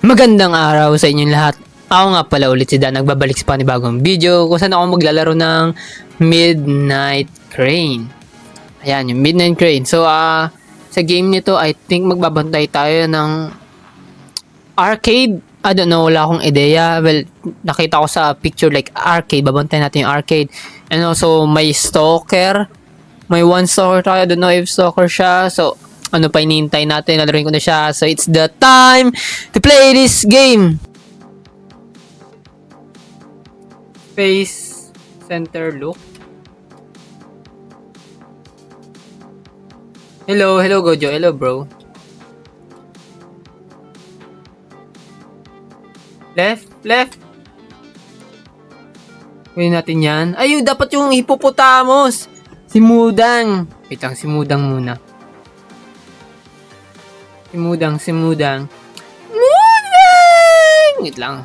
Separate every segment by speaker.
Speaker 1: Magandang araw sa inyong lahat. Ako nga pala ulit si Dan, nagbabalik sa panibagong video kung saan ako maglalaro ng Midnight Crane. Ayan, yung Midnight Crane. So, sa game nito, I think magbabantay tayo ng arcade. I don't know, wala akong ideya. Well, nakita ko sa picture like arcade. Babantay natin yung arcade. And also, may stalker. May one stalker tayo. I don't know if stalker siya. So, ano pa hinihintay natin? Nalaruin ko na siya. So, it's the time to play this game! Face center look. Hello Gojo. Hello, bro. Left. Gawin natin yan. Ay, dapat yung hippopotamus. Si Mudang. Wait lang, si Mudang muna. Si Mudang. Wait lang.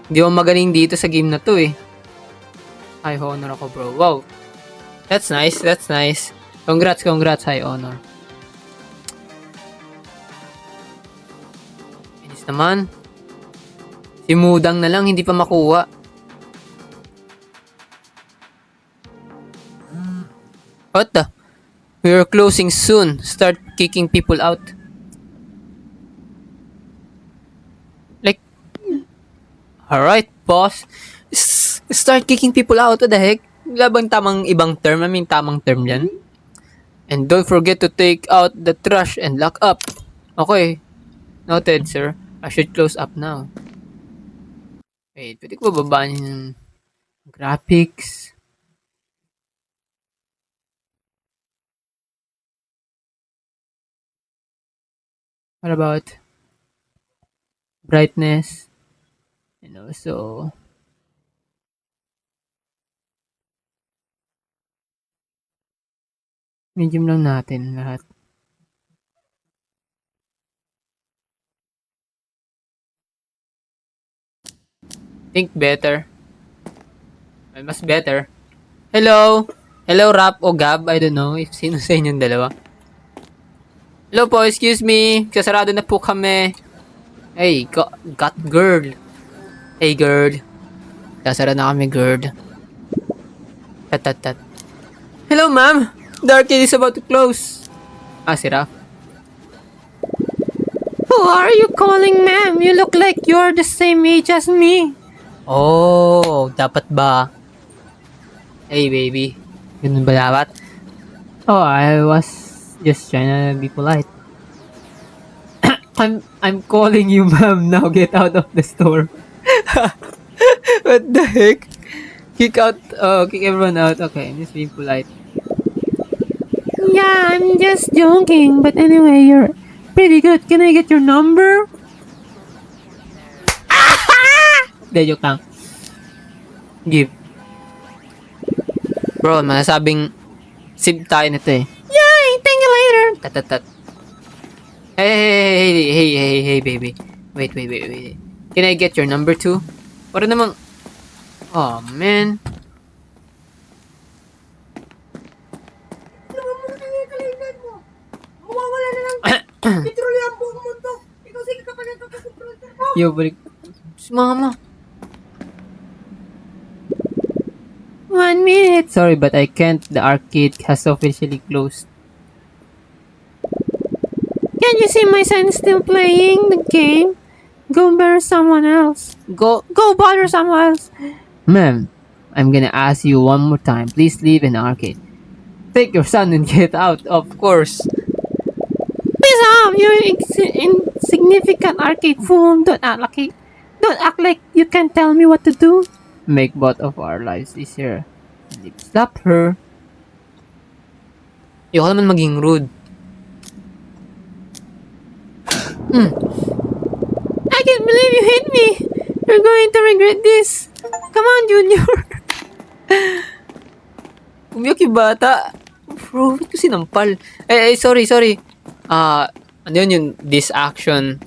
Speaker 1: Hindi ako magaling dito sa game na to eh. High honor ako, bro. Wow. That's nice. Congrats, high honor. Bilis naman. Si Mudang na lang, hindi pa makuha. What the? We are closing soon. Start kicking people out. Like, alright, boss. Start kicking people out. What the heck? Wala bang tamang ibang term? I mean, tamang term yan. And don't forget to take out the trash and lock up. Okay. Noted, sir. I should close up now. Wait, pwede ko bababaan yung graphics? What about brightness? And also medium lang natin lahat. Think better. Well, mas better. Hello, Rap o Gab. I don't know if sino sa inyong dalawa. Hello po, excuse me. Kasarado na po kami. Hey, got girl. Hey, girl. Kasarado na kami, girl. Tat. Hello, ma'am. The arcade is about to close. Si Rap. Who are you calling, ma'am? You look like you're the same age as me. Oh, dapat ba? Hey, baby. Ganun ba dapat? Oh, I was just trying to be polite. I'm calling you, ma'am. Now get out of the store. What the heck? Kick everyone out. Okay, I'm just being polite. Yeah, I'm just joking. But anyway, you're pretty good. Can I get your number? Hindi, joke lang. Give. Bro, masasabing sib tayo nito eh. Yay! Thank you later! Tat. Hey, baby. Wait. Can I get your number too? Para namang... Oh, man.
Speaker 2: Mawawala na lang petrolyo ang buong mundo. Ikaw sige kapag nagkakakumprenter mo.
Speaker 1: Yo, balik. Si mama. 1 minute. Sorry, but I can't. The arcade has officially closed. Can you see my son still playing the game? Go bother someone else. Go bother someone else. Ma'am, I'm gonna ask you one more time. Please leave in the arcade. Take your son and get out, of course. Please you insignificant arcade fool. Don't act like you can tell me what to do. Make both of our lives easier. Stop her. Ayoko naman maging rude. I can't believe you hit me. You're going to regret this. Come on, Junior. Umiyak yung bata. Bro, ba't ko sinampal? Sorry. Ano yun yung this action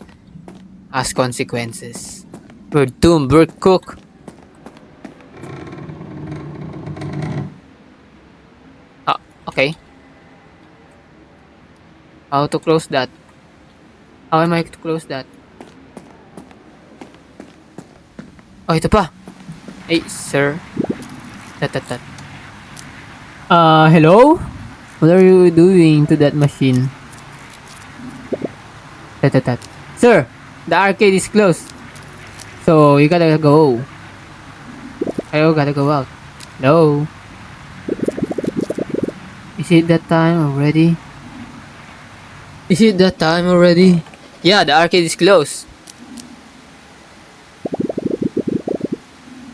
Speaker 1: has consequences. We're doomed. We're cooked. Okay. How to close that? How am I to close that? Oh, ito pa. Hey, sir. Tat. Hello? What are you doing to that machine? Tat. Sir, the arcade is closed. So, you gotta go. You gotta go out. No. Is it that time already? Is it that time already? Yeah, the arcade is closed.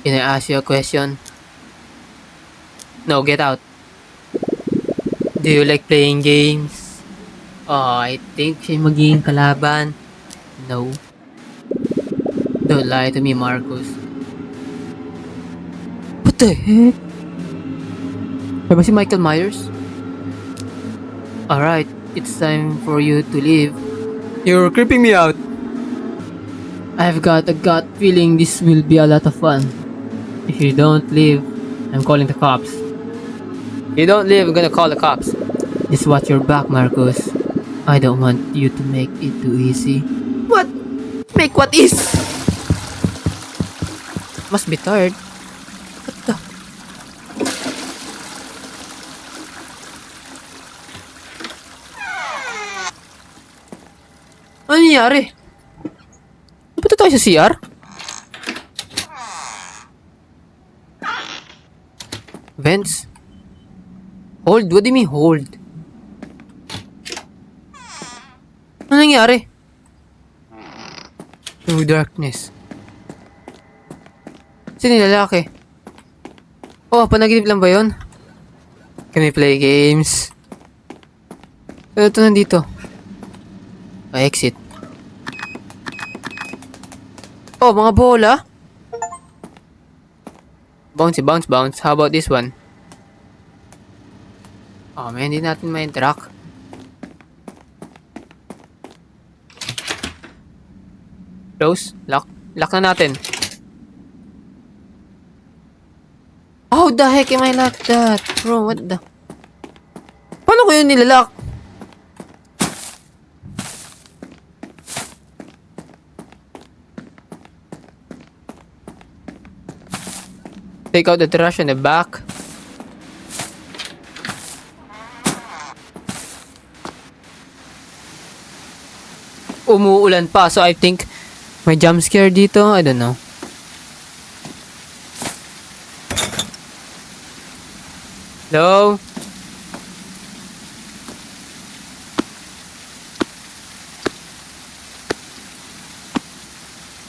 Speaker 1: Can I ask you a question? No, get out. Do you like playing games? Oh, I think siya yung magiging kalaban. No. Don't lie to me, Marcus. What the heck? Ba si Michael Myers? Alright, it's time for you to leave. You're creeping me out. I've got a gut feeling this will be a lot of fun. If you don't leave, I'm calling the cops. If you don't leave, I'm gonna call the cops. Just watch your back, Marcus. I don't want you to make it too easy. What? Make what is? Must be tired. What the? Ano nangyari? Punta tayo sa CR? Vents? Hold? What do you mean hold? Ano nangyari? Through darkness. Sino yung lalaki? Oh, panaginip lang ba yun? Can we play games? Ano ito nandito? Exit. Oh, mga bola? Bounce. How about this one? Oh, man, hindi natin ma-interact. Close. Lock. Lock na natin. How the heck am I like that? Bro, what the? Paano ko yun nilalock? Take out the trash in the back. Umuulan pa, so I think may jump scare dito. I don't know. Hello?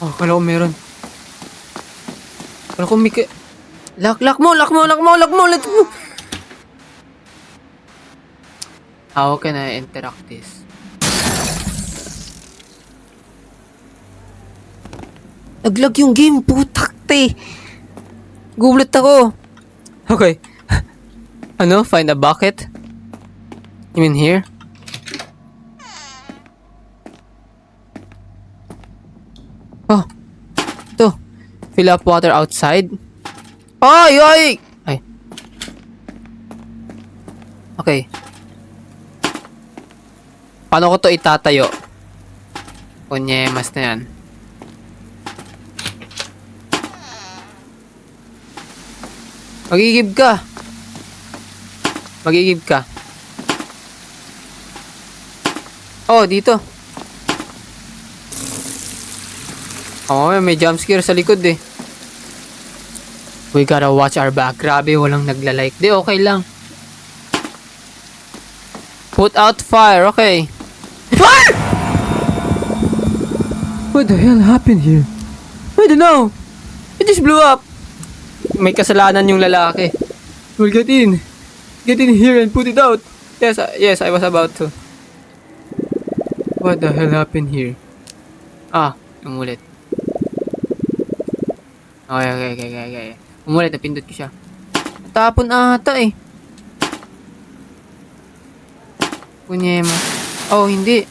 Speaker 1: Oh, kala ko meron. Kala ko may Lock mo! Let's go! How can I interact this? Naglag yung game, putak te! Gulat ako. Okay. Ano? Find a bucket? You mean here? Oh. Ito. Fill up water outside. Ay! Okay. Paano ko to itatayo? Kunyemas na yan. Magigib ka. Oh, dito. Oh, may jump scare sa likod eh. We gotta watch our back. Grabe, walang nagla-like. Di, okay lang. Put out fire, okay. Fire! What the hell happened here? I don't know. It just blew up. May kasalanan yung lalaki. Well, get in. Get in here and put it out. Yes, I was about to. What the hell happened here? Umulit. Okay. Umulit, napindot ko siya. Tapon ata eh. Kunyema. Oh, hindi.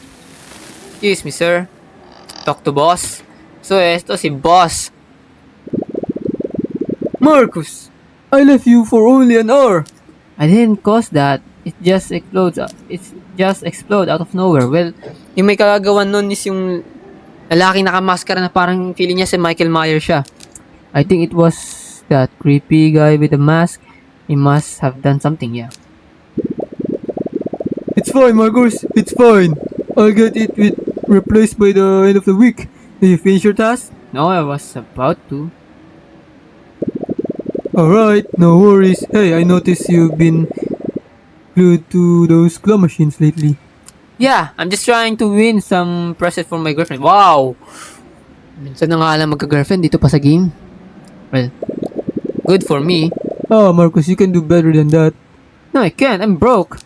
Speaker 1: Excuse me, sir. Talk to boss. So, esto si boss. Marcus, I left you for only an hour. I didn't cause that. It just explodes out of nowhere. Well, Yung may kagagawan nun is yung lalaking nakamaskara na parang feeling niya si Michael Myers siya. I think it was that creepy guy with the mask. He must have done something, yeah.
Speaker 3: It's fine, Marcus. It's fine. I'll get it replaced by the end of the week. Did you finish your task?
Speaker 1: No, I was about to.
Speaker 3: Alright, no worries. Hey, I noticed you've been glued to those claw machines lately.
Speaker 1: Yeah, I'm just trying to win some present for my girlfriend. Wow! Minsan na nga lang magka-girlfriend dito pa sa game. Well, good for me.
Speaker 3: Ah, Marcus, you can do better than that.
Speaker 1: No, I can't. I'm broke.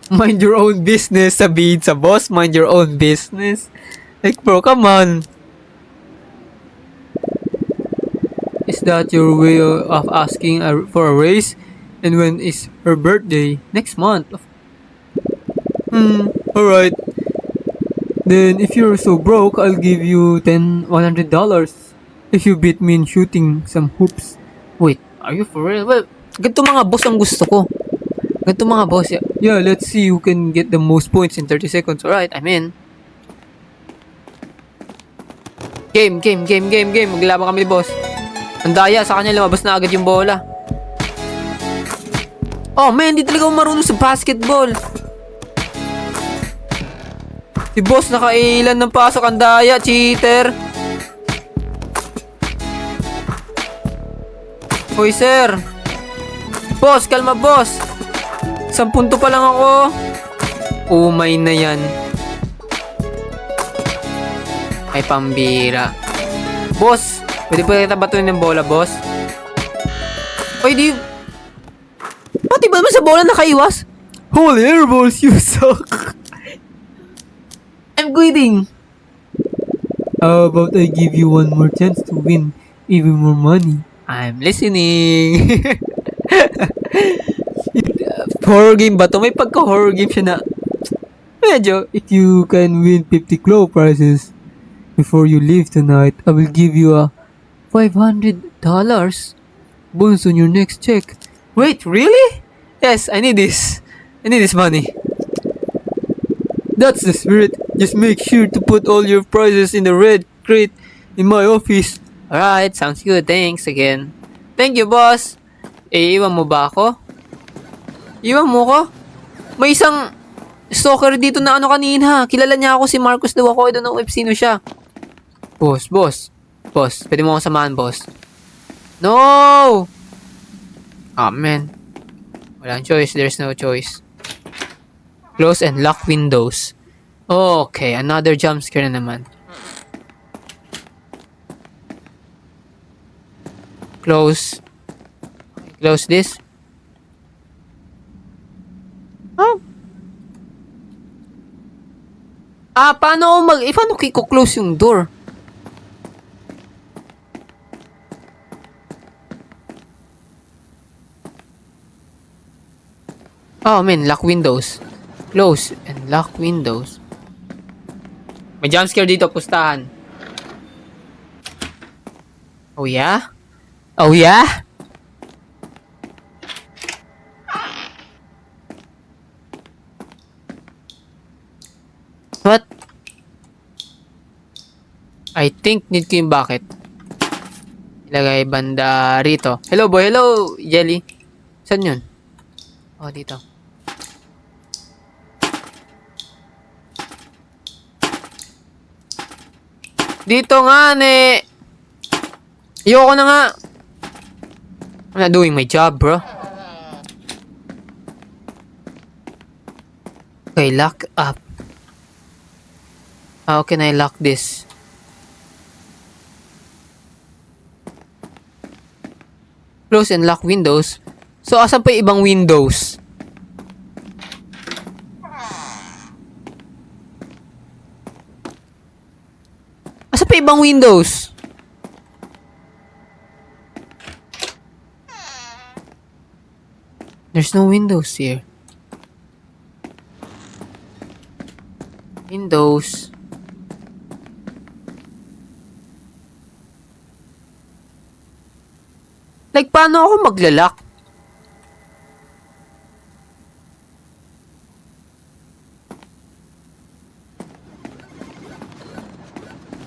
Speaker 1: Mind your own business, sabihin sa boss. Mind your own business. Like, bro, come on. Is that your way of asking for a raise? And when is her birthday? Next month.
Speaker 3: Alright. Then, if you're so broke, I'll give you $100 if you beat me in shooting some hoops.
Speaker 1: Wait, are you for real? Well, ganito mga boss ang gusto ko. Ganito mga boss. Yeah.
Speaker 3: Yeah, let's see who can get the most points in 30 seconds.
Speaker 1: Alright, I'm in. Game. Maglaban kami ni boss. Ang daya, sa kanya lumabas na agad yung bola. Oh man, hindi talaga ako marunong sa basketball. Si boss nakailan ng pasok, ang daya, cheater. Hoy sir. Boss, kalma boss. 10 punto pa lang ako. Umay na yan. Ay pambira. Boss, pwede pa kita batuin ng bola, boss? Oy, di... Pati ba naman sa bola nakaiwas?
Speaker 3: Holy airballs, you suck!
Speaker 1: I'm quitting.
Speaker 3: How about I give you one more chance to win even more money?
Speaker 1: I'm listening. Horror game ba to? May pagka-horror game siya na... Medyo...
Speaker 3: If you can win 50 claw prizes before you leave tonight, I will give you a $500 bonus on your next check.
Speaker 1: Wait, really? Yes, I need this. I need this money.
Speaker 3: That's the spirit. Just make sure to put all your prizes in the red crate in my office.
Speaker 1: Alright, sounds good. Thanks again. Thank you, boss. Iwan mo ba ako? Iwan mo ko? May isang stalker dito na ano kanina. Kilala niya ako, si Marcus daw ako. I don't know if sino siya. Boss. Boss, pwede mo akong samahan, boss. No! Ah, man. Walang choice. There's no choice. Close and lock windows. Okay, another jump scare na naman. Close. Close this. Oh. Paano paano i-close yung door? Oh, man, lock windows. Close and lock windows. May jump scare dito, pustahan. Oh, yeah? Oh, yeah? What? I think need ko yung bucket. Ilagay banda rito. Hello, boy. Hello, Jelly. Saan yun? Oh, dito. Dito nga, ne. Ayoko na nga. I'm not doing my job, bro. Okay, lock up. How can I lock this? Close and lock windows. So, asan pa yung ibang windows? Asan pa yung ibang windows? There's no windows here. Windows. Like, paano ako maglalak?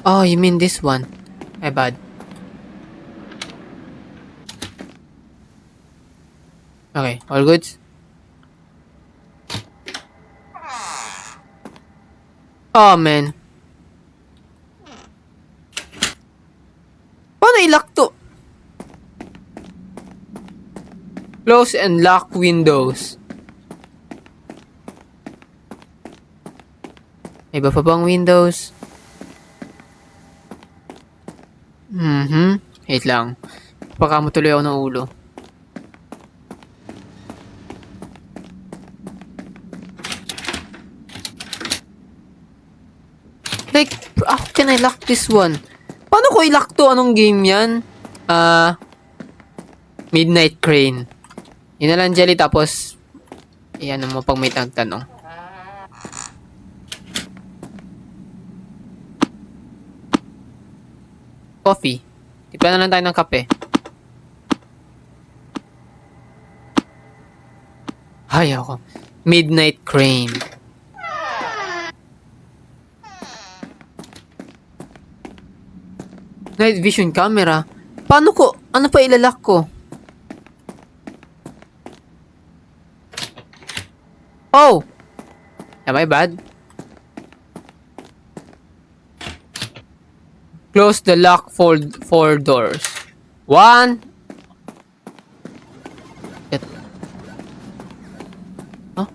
Speaker 1: Oh, you mean this one? My bad. Okay, all goods? Oh, man. Paano i-lock to? Close and lock windows. May iba pa bang windows? Wait lang. Baka matuloy ako ng ulo. Like, how can I lock this one? Paano ko i-lock to? Anong game yan? Midnight Crane. Yun na lang, Jelly. Tapos, iyan mo pag may nagtanong. Coffee. Tipa na lang tayo ng kape. Ay, ako. Midnight Crane. Night vision camera. Paano ko? Ano pa ilalak ko? Oh! Am I bad? Close the lock for 4 doors. 1. Huh?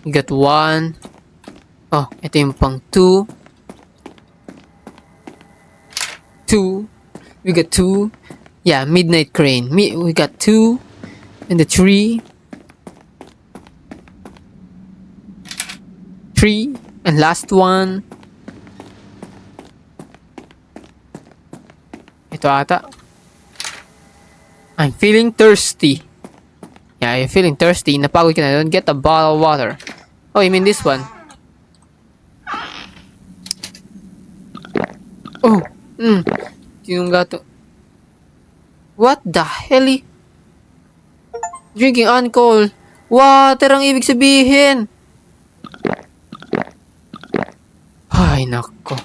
Speaker 1: You got 1. Oh, ito yung pang 2. 2. We got 2. Yeah, Midnight Crane. We got 2. And the 3. 3. And last one. Ito ata. I'm feeling thirsty. Yeah, you're feeling thirsty. Napagod ka na doon. Get a bottle of water. Oh, you mean this one? Oh. Yung gato. What the hell? Drinking alcohol. Water ang ibig sabihin. Ay, nako.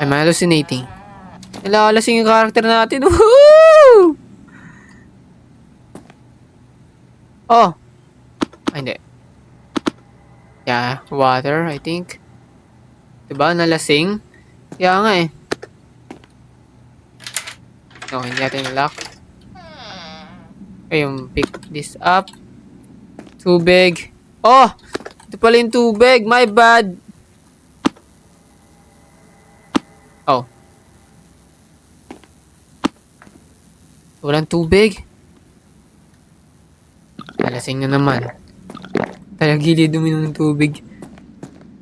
Speaker 1: I'm hallucinating. Nalalasing yung karakter natin. Woohoo! Oh. Ay, hindi. Yeah, water, I think. Diba, nalasing? Kaya nga eh. No, hindi natin na-lock. Ayun, pick this up. Tubig. Oh! Ito pala yung tubig. My bad. Oh. Walang tubig. Nalasing na naman. Talagili duminom ng tubig.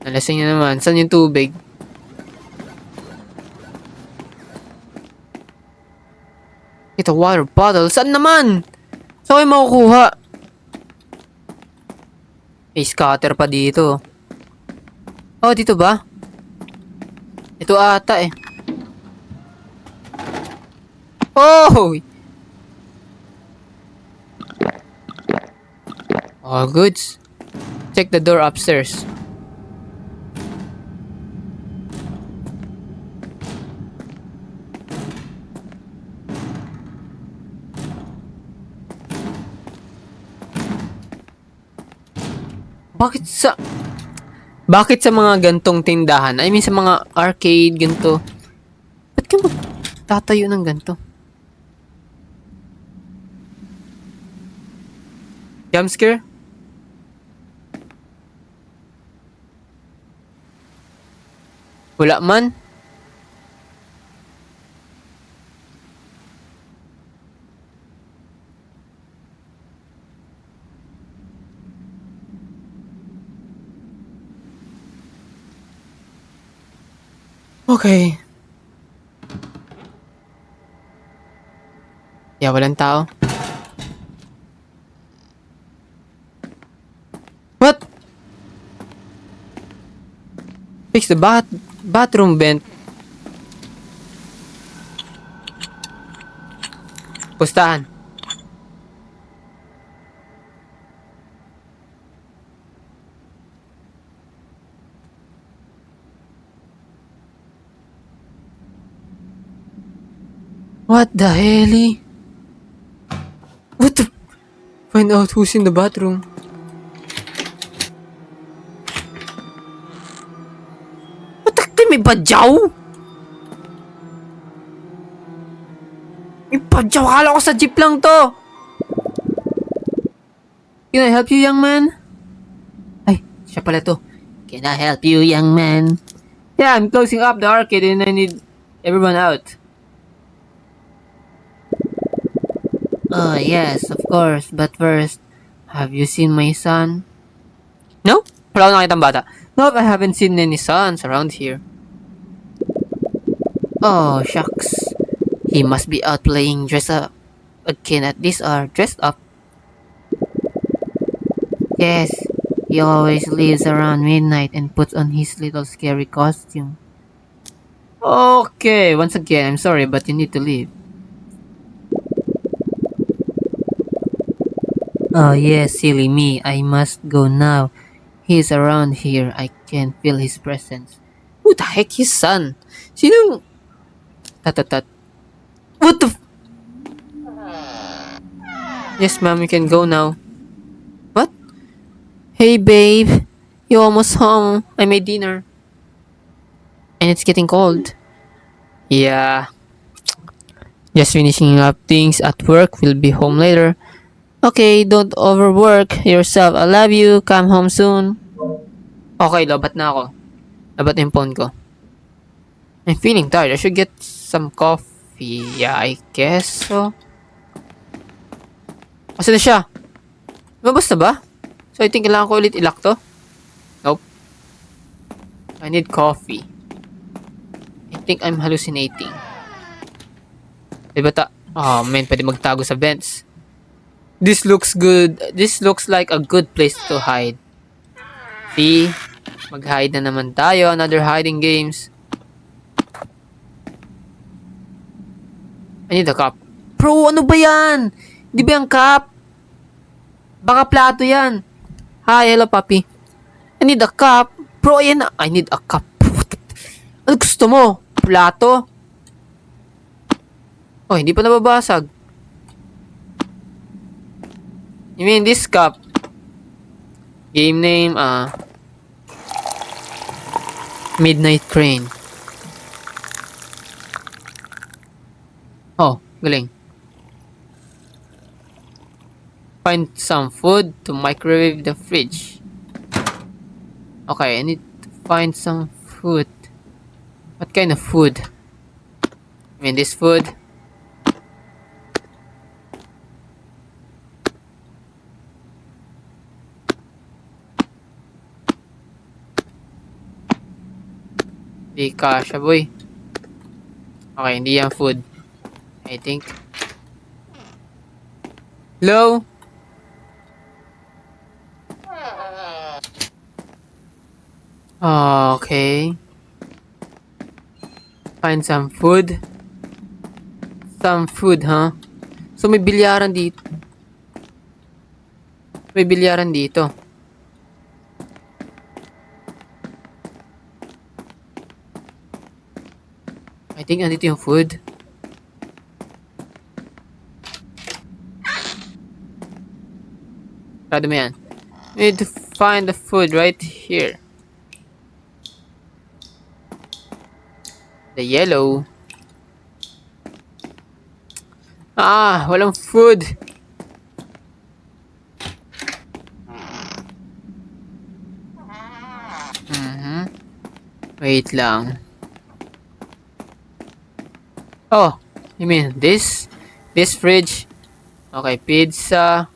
Speaker 1: Nalasing na naman. Saan yung tubig? Ito, water bottle. Saan naman? Saan kayo makukuha? May scatter pa dito. Oh, dito ba? Ito ata eh. Oh! All goods. Check the door upstairs. Bakit sa mga gantong tindahan? I mean sa mga arcade, ganto. Ba't ka magtatayo ng ganto? Jumpscare? Wala man? Okay. Yeah, walang tao. What? Fix the bathroom vent. Pustahan.
Speaker 3: What the hell? What the? Find out who's in the bathroom. What the? May badyaw? May badyaw. Akala ko sa jeep lang to. Can I help you, young man? Ay, siya pala to. Can I help you, young man? Yeah, I'm closing up the arcade and I need everyone out. Oh, yes, of course. But first, have you seen my son? No? Wala ko nakitang bata. Nope, I haven't seen any sons around here. Oh, shucks. He must be out playing dress up. Again at this hour, dressed up. Yes, he always leaves around midnight and puts on his little scary costume. Okay, once again, I'm sorry, but you need to leave. Oh yes, silly me, I must go now. He's around here, I can feel his presence. Who the heck his son? Sinong... Tatatat. What the Yes ma'am, you can go now. What? Hey babe, you almost home. I made dinner. And it's getting cold. Yeah. Just finishing up things at work. We'll be home later. Okay, don't overwork yourself. I love you. Come home soon. Okay, lobat na ako. Lobat na yung phone ko. I'm feeling tired. I should get some coffee. Yeah, I guess so. Asan na siya? Lumabas na ba? So, I think kailangan ko ulit ilock to. Nope. I need coffee. I think I'm hallucinating. Diba Oh man, pwede magtago sa vents. This looks good. This looks like a good place to hide. See? Mag-hide na naman tayo. Another hiding games. I need a cup. Bro, ano ba yan? Di ba yung cup? Baka plato yan. Hi, hello papi. I need a cup. Bro, ayan na. I need a cup. Ano gusto mo? Plato? Oh, hindi pa nababasag. You mean this cup? Game name, Midnight Crane. Oh, galing. Find some food to microwave the fridge. Okay, I need to find some food. What kind of food? I mean, this food. Di kasha, boy. Okay, hindi yan food. I think. Hello? Okay. Find some food. Some food, huh? So, may bilyaran dito. May bilyaran dito. I think andito yung food. Sarado mo yan. We need to find the food right here. The yellow. Ah, walang food. Wait lang. Oh, you mean this? This fridge? Okay, pizza.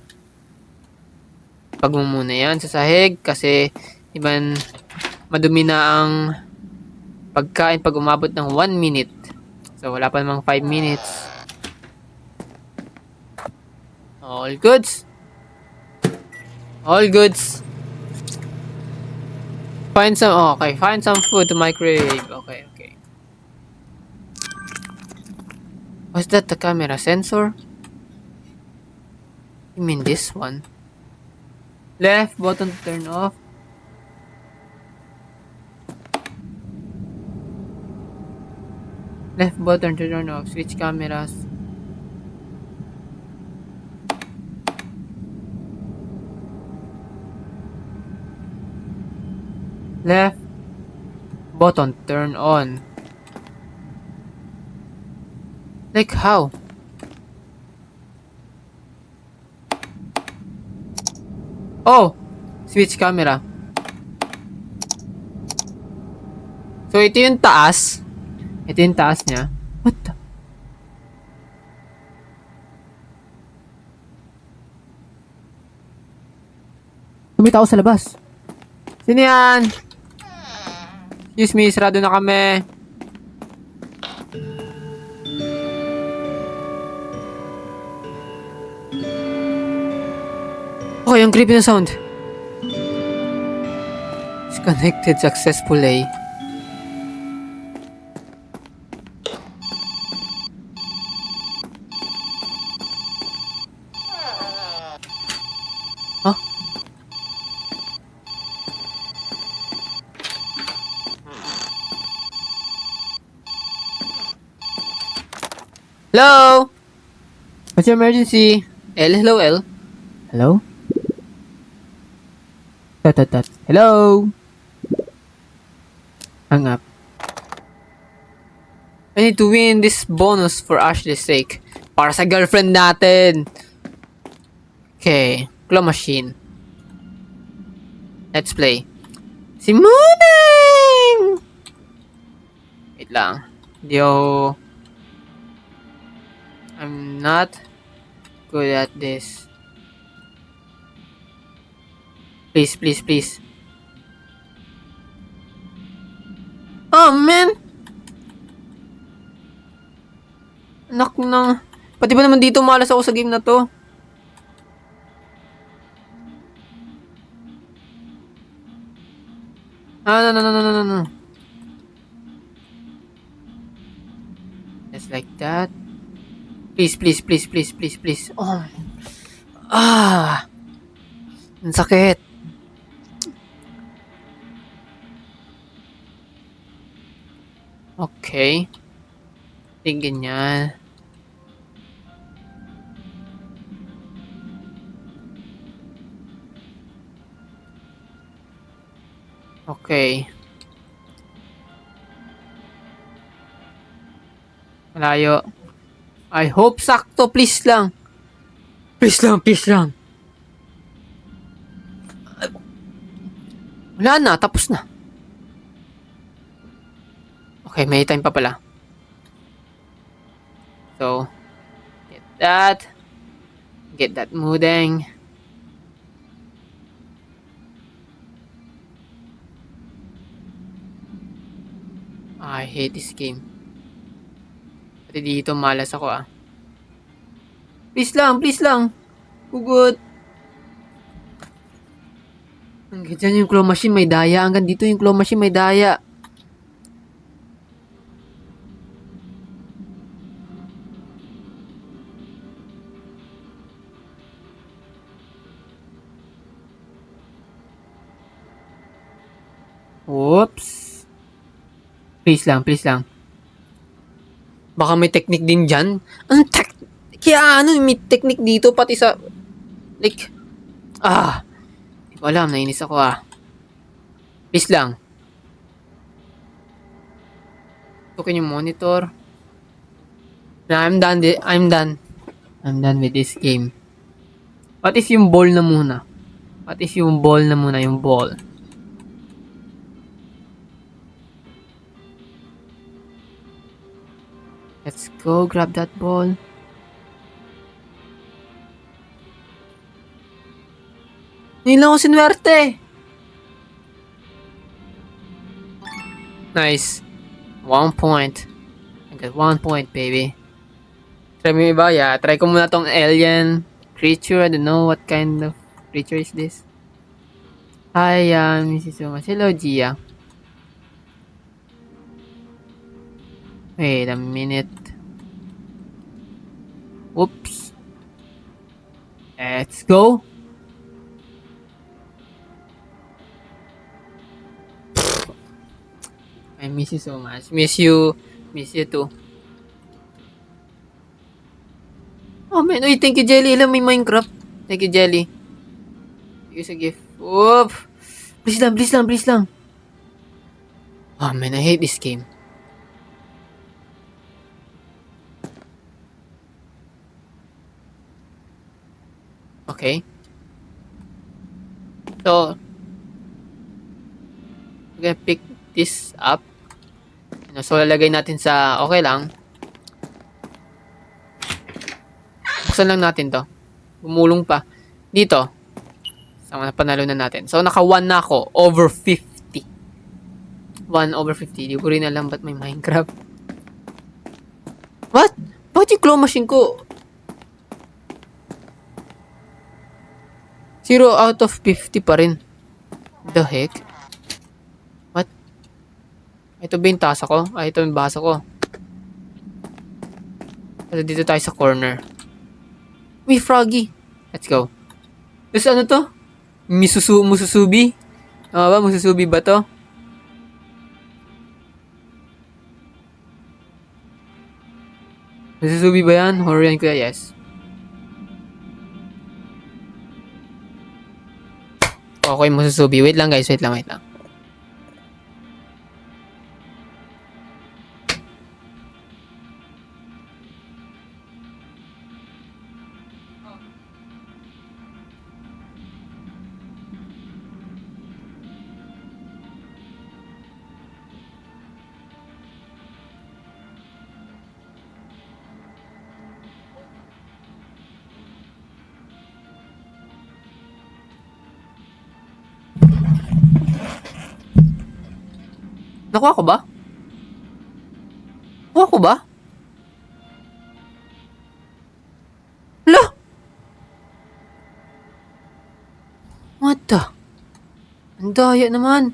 Speaker 3: Pag mo muna yan sa sahig kasi iban madumi na ang pagkain pag umabot ng 1 minute. So, wala pa namang 5 minutes. All goods. All goods. Find some, okay, find some food to microwave. Okay, okay. Was that the camera sensor? You mean this one? Left button to turn off. Left button to turn off. Switch cameras. Left button turn on. Like how? Oh! Switch camera. So, ito yung taas. Ito yung taas niya. What the? May tao sa labas. Sino yan? Excuse me, sarado na kami. Okay, ang creepy na sound. It's connected successfully. Huh? Hello? What's your emergency? L, hello, L. Hello? Tat. Hello? Hang up. I need to win this bonus for Ashley's sake. Para sa girlfriend natin. Okay. Claw machine. Let's play. Si Mooneng! Wait lang. Yo. I'm not good at this. Please. Oh, man! Anak ng... Pati ba naman dito malas ako sa game na to? No. Just like that. Please. Oh. Ang sakit. Okay. Tingin niya. Okay. Malayo. I hope sakto. Please lang. Please lang. Wala na. Tapos na. Okay, may time pa pala. So, get that. Get that Mooneng. I hate this game. Pati dito malas ako ah. Please lang. Hugot. Hanggang dyan yung claw machine may daya. Hanggang dito yung claw machine may daya. Oops. Please lang. Baka may technique din dyan. Kaya may technique dito pati sa... Like... Hindi ko alam. Nainis ako ah. Please lang. Tukin yung monitor. I'm done with this game. What if yung ball na muna? Yung ball. Let's go, grab that ball. Ngayon lang ako sinwerte. Nice. 1 point. I got 1 point, baby. Try mo yung iba? Yeah, try ko muna tong alien creature. I don't know what kind of creature is this. Hi, Mrs. Thomas. Hello, Gia. Wait a minute. Oops. Let's go. I miss you so much. Miss you too. Oh man, uy, thank you Jelly. Alam, may Minecraft. Thank you Jelly. Use a gift. Whoop. Please lang. Oh man, I hate this game. Okay. So, we're gonna pick this up. So, lalagay natin sa, okay lang. Buksan lang natin to. Bumulong pa. Dito. Sama na panalo na natin. So, naka 1 na ako. Over 50. 1 over 50. Di ko rin alam ba't may Minecraft. What? Bakit yung claw machine ko? 0 out of 50 pa rin. The heck? What? Ito ba yung tasa ko? Ito yung basa ko. At dito tayo sa corner. Uy, Froggy. Let's go. Tapos ano to? Mususubi? Tama ba? Mususubi ba to? Mususubi ba yan? Horror yan kuya? Yes. Okay, mususubi. Wait lang guys. Wait lang. Nakuha ko ba? Nakuha ko ba? Hala! What the? Ang daya naman.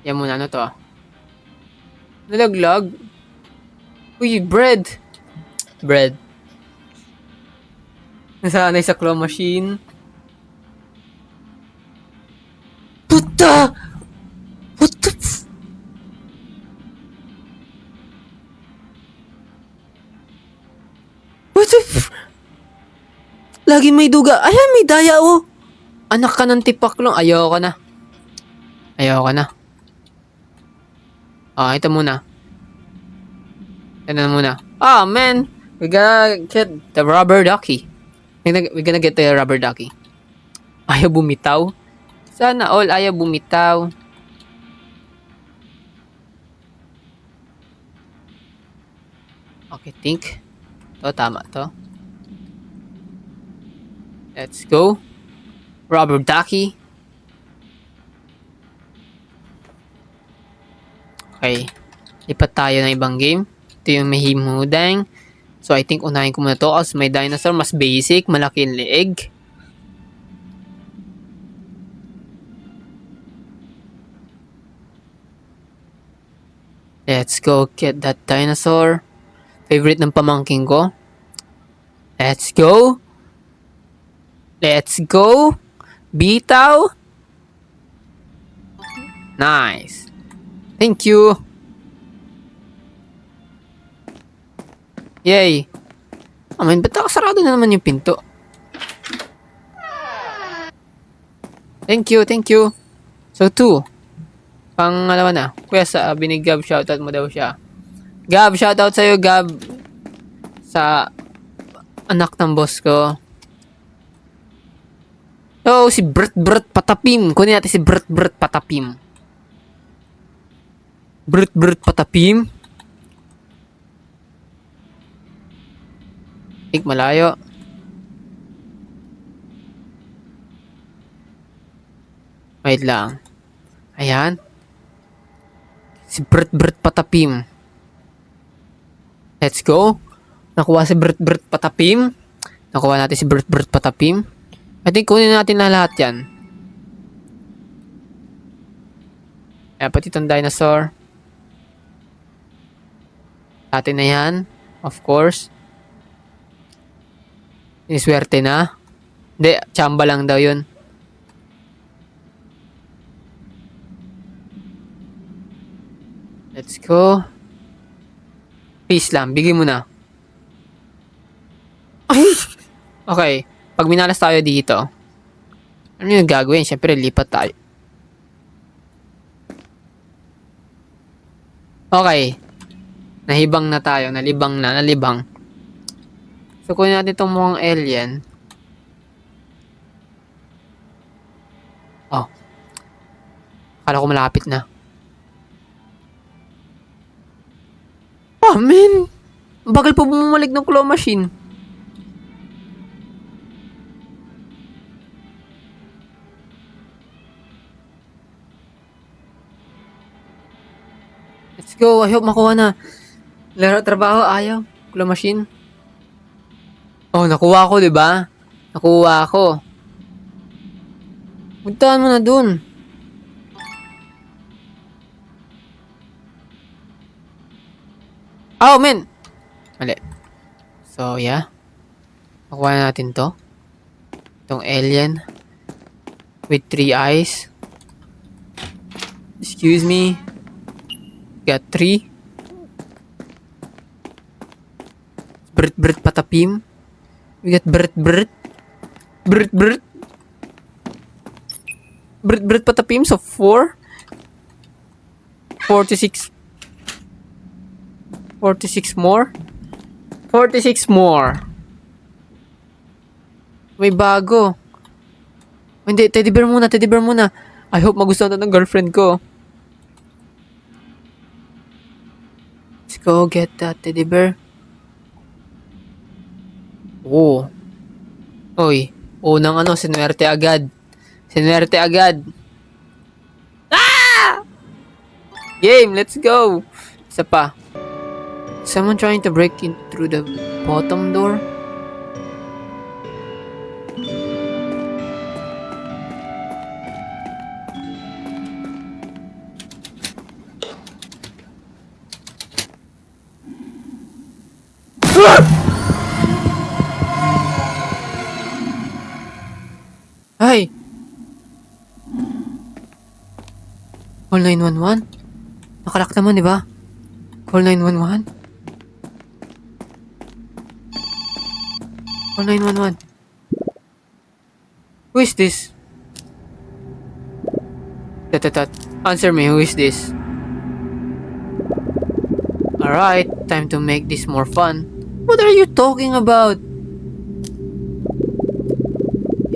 Speaker 3: Yan muna, ano to? Nalaglag? Uy, bread! Bread. Nasanay sa claw machine. Puta! What the What the Lagi may duga. Ayan, may daya oh. Anak ka ng tipaklong. Ayaw ka na. Ito muna. Ito na muna. Ah, man. We gotta get the rubber ducky. We're gonna get the rubber ducky. Ayaw bumitaw. Sana all ayaw bumitaw. Okay, think. Tama to. Let's go. Rubber ducky. Okay. Lipat tayo ng ibang game. Ito yung Mahimudang. So, I think unahin ko muna to kasi may dinosaur. Mas basic. Malaki yung leeg. Let's go get that dinosaur. Favorite ng pamangking ko. Let's go. Bitaw. Nice. Thank you. Yay. Ba't nakasarado na naman yung pinto? Thank you. So, 2. Pangalawa na. Kuya, sabi ni Gab, shoutout mo daw siya. Gab, shoutout sa'yo, Gab. Sa anak ng boss ko. So, si Bert Patapim. Kunin natin si Bert Patapim. Bert Patapim. Malayo. Wait lang. Ayan. Si Bert Patapim. Let's go. Nakuha si Bert Patapim. Nakuha natin si Bert Patapim. I think kunin natin na lahat yan. Ayan, pati itong dinosaur. Atin na yan. Of course. Iniswerte na. Hindi, tsamba lang daw yun. Let's go. Peace lang, bigay mo na. Ay! Okay, pag minalas tayo dito, ano yung gagawin? Siyempre, lipat tayo. Okay, nahibang na tayo, nalibang. So, kunin natin itong mukhang alien. Oh, akala ko malapit na. Oh, man! Ang bagal pa bumalik ng claw machine. Let's go. I hope makuha na. Laro trabaho, ayaw. Claw machine. Oh, nakuha ko, di ba? Nakuha ko. Puntahan mo na dun. Oh, man! Mali. So, yeah. Nakuha na natin to. Itong alien. With 3 eyes. Excuse me. Got 3. Bert patapim. We got Bert. Bert patapim. So 4. 46 more. 46 more. May bago. Hindi, teddy bear muna. I hope magustuhan na ng girlfriend ko. Let's go get that teddy bear. Oh. Oy. Unang sinwerte agad. Ah! Game, let's go. Isa pa. Someone trying to break in through the bottom door? Ay! Call 911? Nakalak naman, di ba? Call 911? Call 911. Who is this? Answer me, who is this? Alright, time to make this more fun. What are you talking about?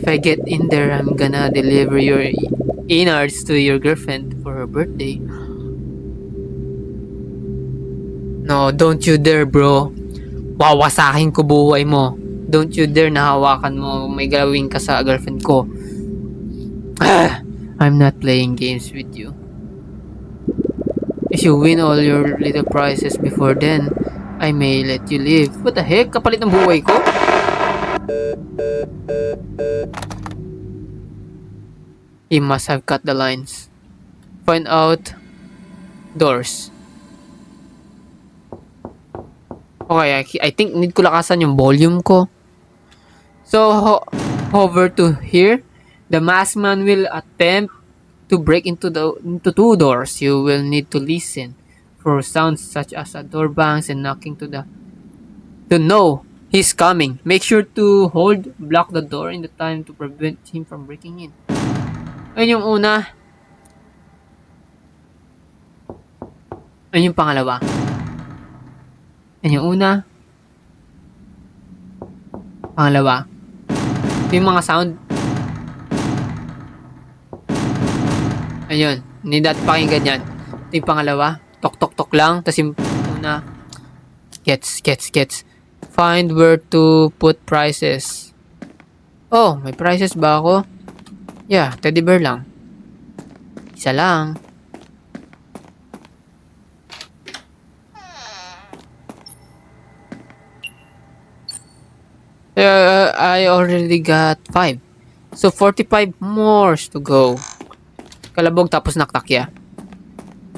Speaker 3: If I get in there, I'm gonna deliver your innards to your girlfriend for her birthday. No, don't you dare, bro. Wawasakin ko buhay mo. Don't you dare na hawakan mo. May galawin ka sa girlfriend ko. I'm not playing games with you. If you win all your little prizes before then, I may let you live. What the heck? Kapalit ng buhay ko? He must have cut the lines. Find out doors. Okay, I think need ko lakasan yung volume ko. So, hover to here. The masked man will attempt to break into 2 doors. You will need to listen for sounds such as a door bangs and knocking to know he's coming. Make sure to block the door in the time to prevent him from breaking in. Ayun yung una. Ayun yung pangalawa. Ayun yung una. Pangalawa. Yung mga sound. Ayun. Hindi natin pakinggan yan. Ito yung pangalawa. Tok lang. Tapos yung una. Gets. Find where to put prices. Oh, may prices ba ako? Yeah, teddy bear lang. Isa lang. I already got 5. So, 45 more to go. Kalabog tapos naktakya.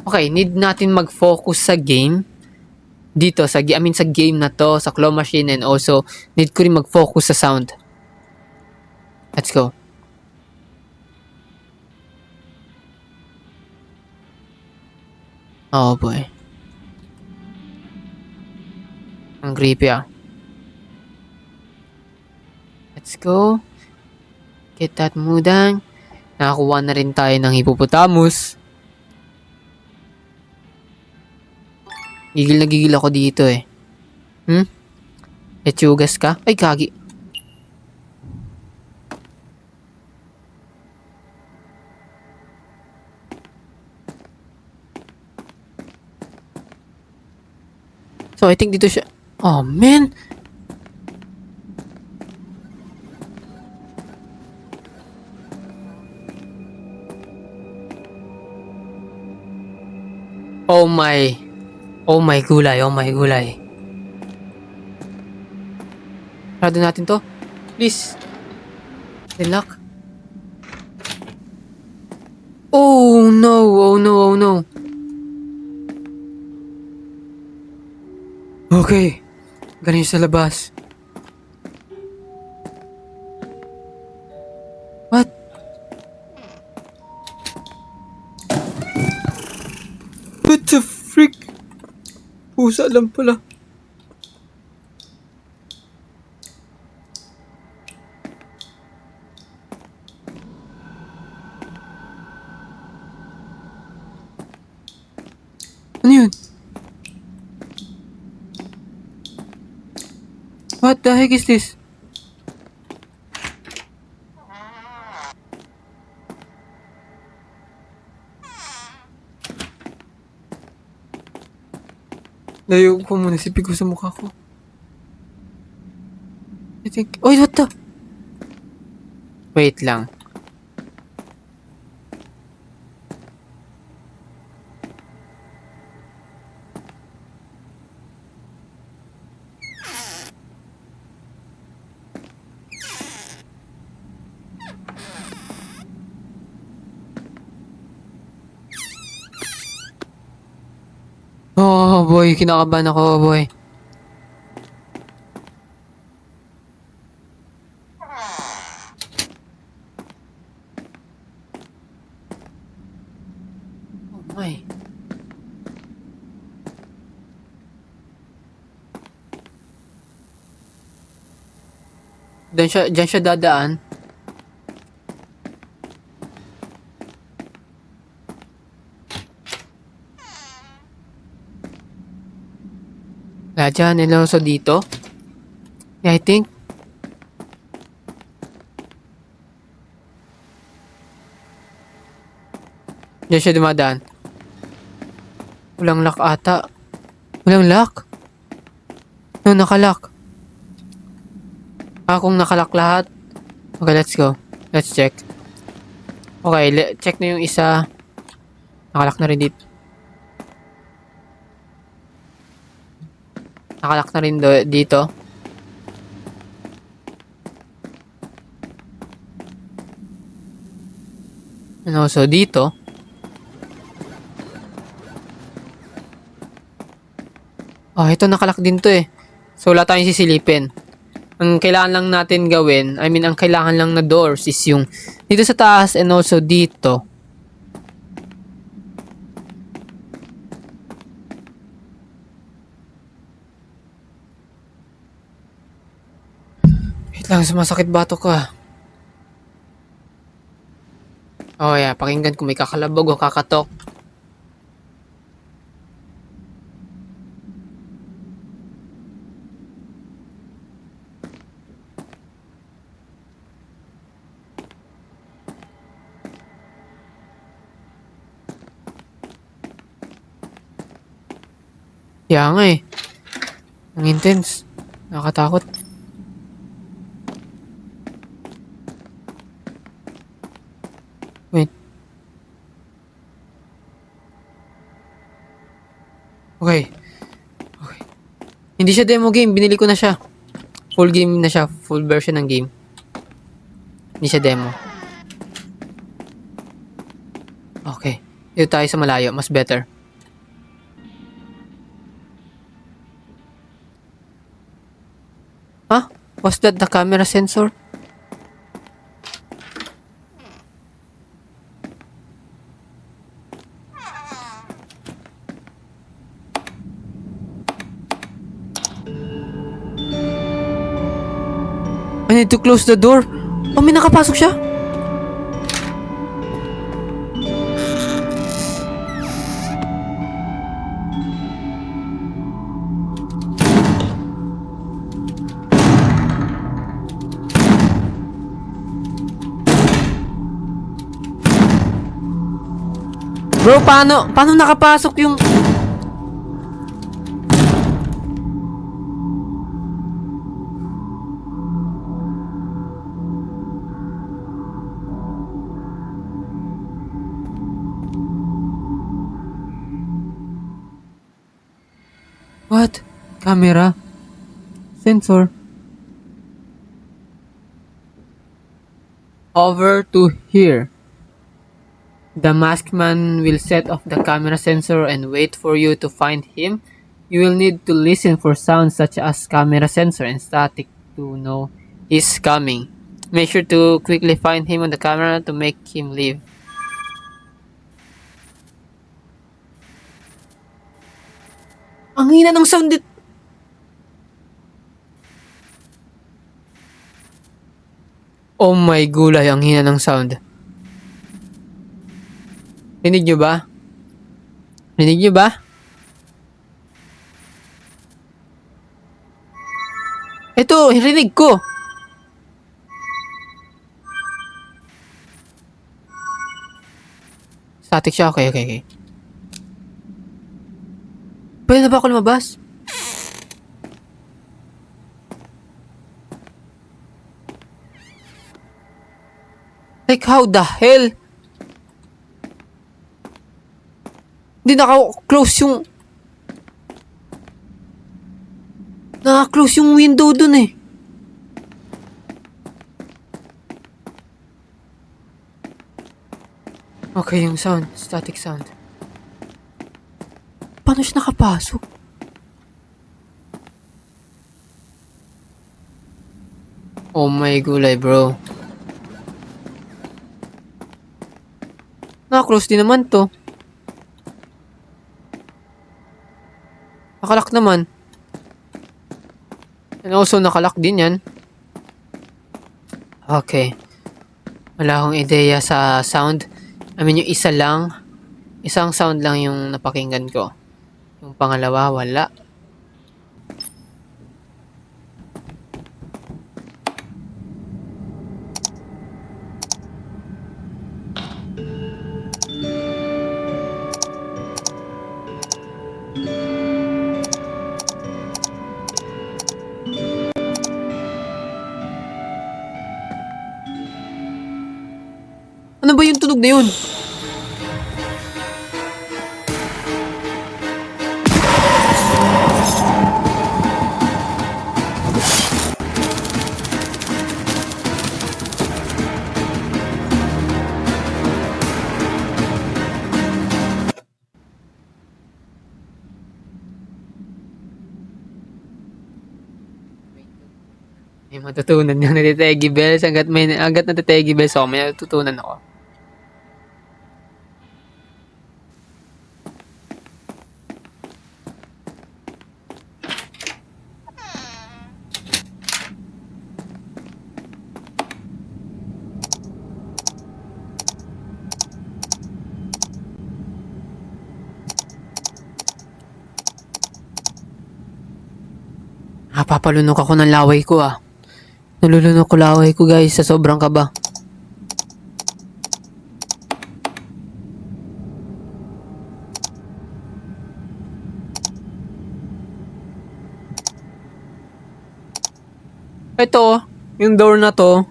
Speaker 3: Okay, need natin mag-focus sa game. Dito, sa game na to, sa claw machine, and also, need ko rin mag-focus sa sound. Let's go. Oh boy. Ang creepy ah. Let's go. Get that mudang. Nakakuha na rin tayo ng hippopotamus. Gigil na gigil ako dito eh. Lechugas ka? Ay, kagi. So, I think dito siya. Oh, man. Oh my. Oh my gulay. Oh my gulay. Sarado natin to. Please. Lock. Oh no. Oh no. Oh no. Okay. Galing sa labas. What? What the frick? Pusa lang pala. Ano yun? What the heck is this? Layo ko muna, sipig ko sa mukha ko. I think... Oy, what the? Wait lang. Oh boy, kinakabahan ako boy. Oh my. Diyan siya dadaan. Wala dyan, and also dito. Yeah, I think. Diyan siya dumadaan. Walang lock ata. Walang lock? No, nakalock. Kung nakalock lahat. Okay, let's go. Let's check. Okay, check na yung isa. Nakalock na rin dito. Nakalock na rin dito. And also dito. Oh, ito nakalock din to eh. So, wala tayong sisilipin. Ang kailangan lang natin gawin, ang kailangan lang na doors is yung dito sa taas and also dito. Wait lang, sumasakit batok ko ah. Oh yeah, pakinggan kung may kakalabog o kakatok. Kaya nga eh. Ang intense. Nakakatakot. Wait. Okay. Okay. Hindi siya demo game. Binili ko na siya. Full game na siya. Full version ng game. Hindi siya demo. Okay. Dito tayo sa malayo. Mas better. Huh? Was that the camera sensor? Ano need to close the door. Oh, may nakapasok siya. Bro, paano nakapasok yung... What? Camera? Sensor? Over to here. The masked man will set off the camera sensor and wait for you to find him. You will need to listen for sounds such as camera sensor and static to know he's coming. Make sure to quickly find him on the camera to make him leave. Ang hina ng sound dito. Oh my gulay, ang hina ng sound. Rinig nyo ba? Rinig nyo ba? Ito, rinig ko. Static siya. Okay. Pwede na ba ako lumabas? Like, how the hell? Hindi naka-close yung... Naka-close yung window dun eh. Okay, yung sound. Static sound. Paano siya nakapasok? Oh my gulay, bro. Naka-close din naman to. Nakalock naman. And also, nakalock din yan. Okay. Wala akong ideya sa sound. I mean, yung isa lang. Isang sound lang yung napakinggan ko. Yung pangalawa, wala. Ano ba yung tunog na yun? May matutunan yung natitegi bells. Hanggat natitegi bells ako, may natutunan ako. Papalunok ako ng laway ko ah. Nalulunok ko laway ko guys sa sobrang kaba. Ito, yung door na to,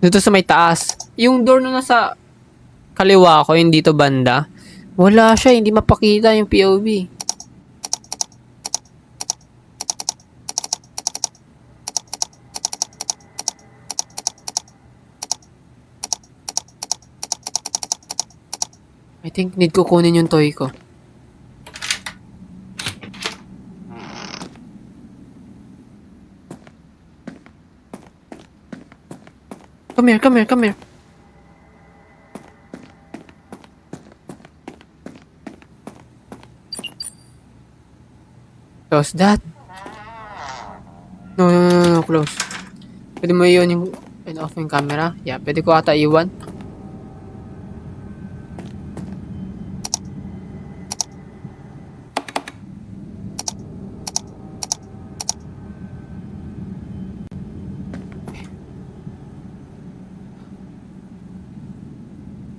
Speaker 3: dito sa may taas. Yung door na nasa kaliwa ko, yung dito banda, wala siya, hindi mapakita yung POV. I think need ko kunin yung toy ko. Come here. Close that. No, close. Pwede mo iyon yung off yung camera? Yeah, pwede ko ata iwan.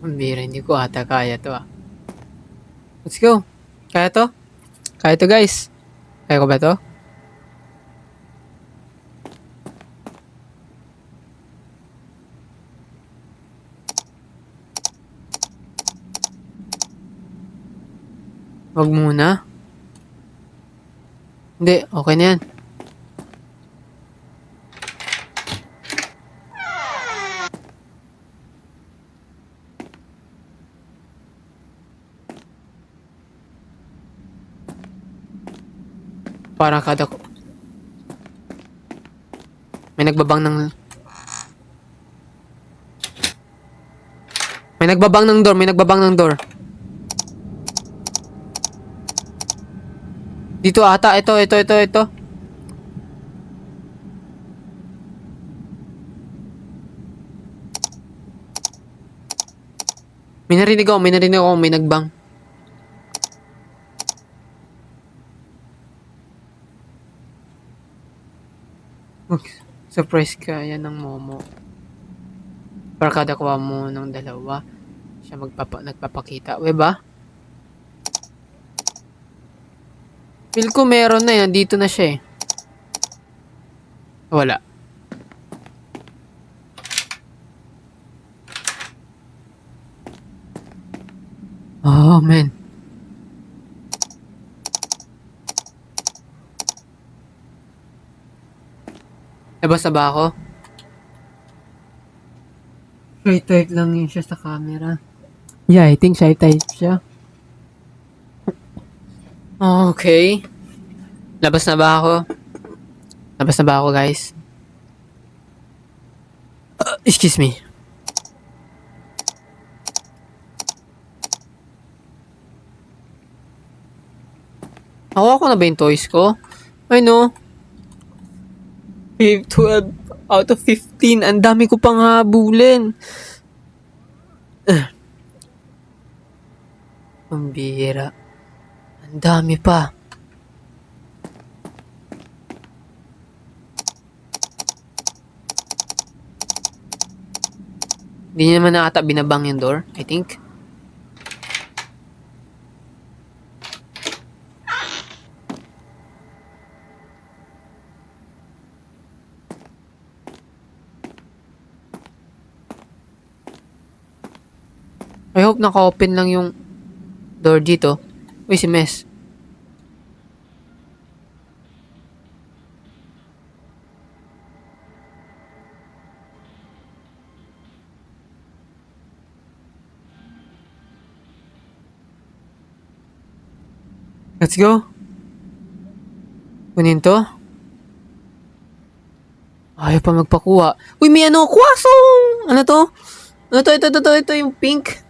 Speaker 3: Ang bira, hindi ko ata kaya to ah. Let's go. Kaya to? Kaya to guys. Kaya ko ba to? Wag muna. Hindi, okay na yan. Parang kada ko. May nagbabang ng... May nagbabang ng door, may nagbabang ng door. Dito ata, ito. May narinig ako, may nagbang. Surprise ka, yan ng Momo. Para kada kuha mo ng dalawa, siya nagpapakita. We ba? Feel ko meron na nandito na siya eh. Wala. Oh, man. Labas na ba ako? Shy type lang yun siya sa camera. Yeah, I think shy type siya. Okay. Labas na ba ako? Labas na ba ako, guys? Excuse me. Nakuha ko na ba yung toys ko? I know. 12 out of 15. Ang dami ko pang habulin. Ang bihira. Ang dami pa. Hindi naman na ata binabang yung door, I think. I hope naka-open lang yung door dito. Uy, si Mes. Let's go. Kunin to. Ayaw pa magpakuha. Uy, may ano, kwasong! Ano to? Ano to? Ito yung pink.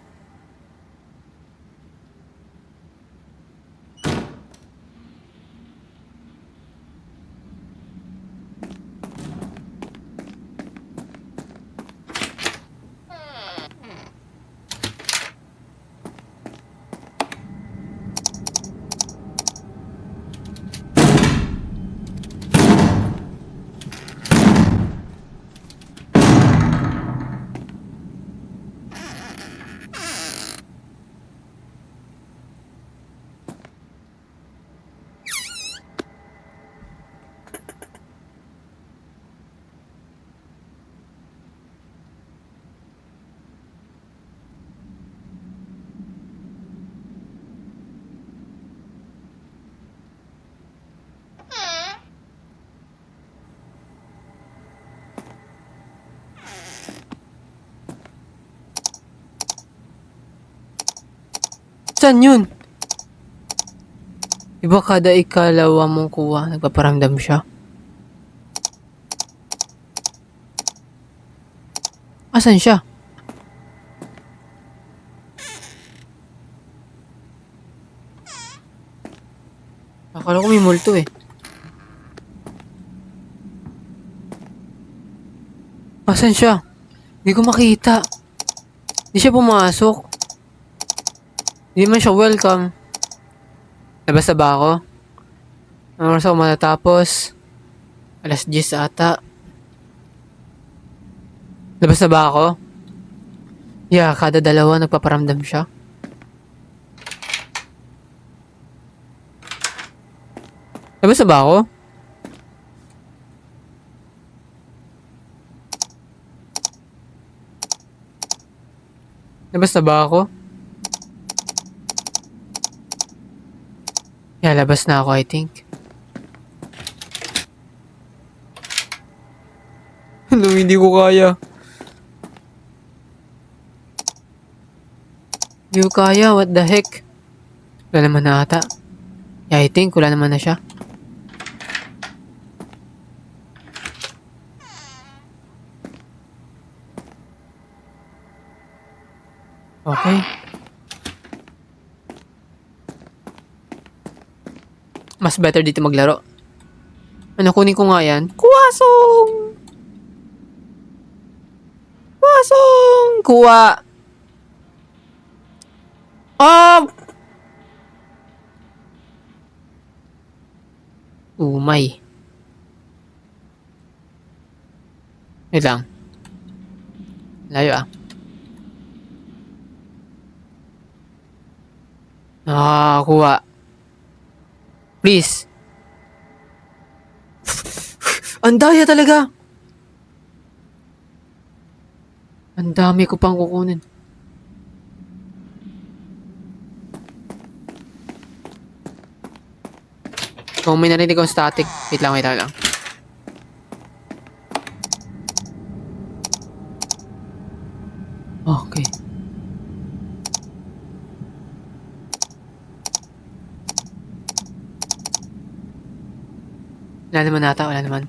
Speaker 3: Saan yun? Iba kada ikalawa mong kuha, nagpaparamdam siya. Asan siya? Akala ko may multo eh. Asan siya? Hindi ko makita. Hindi siya pumasok. Hindi man siya welcome. Labas na ba ako? Anong oras ako matatapos? Alas 10 ata. Labas na ba ako? Yeah, kada dalawa nagpaparamdam siya. Labas na ba ako? Labas na ba ako? Yeah, labas na ako, I think. Hello, hindi ko kaya. Hindi ko kaya, what the heck? Wala naman na ata. Yeah, I think wala naman na siya. Okay. Mas better dito maglaro. Ano, kunin ko nga yan? Kuwasong! Kuwasong! Kuwa! Umay. Wait lang. Layo ah. Kuha. Please. Ang daya talaga. Ang dami ko pang kukunin. Kung may narinig akong static, wait lang. Okay. Wala naman ata, wala naman.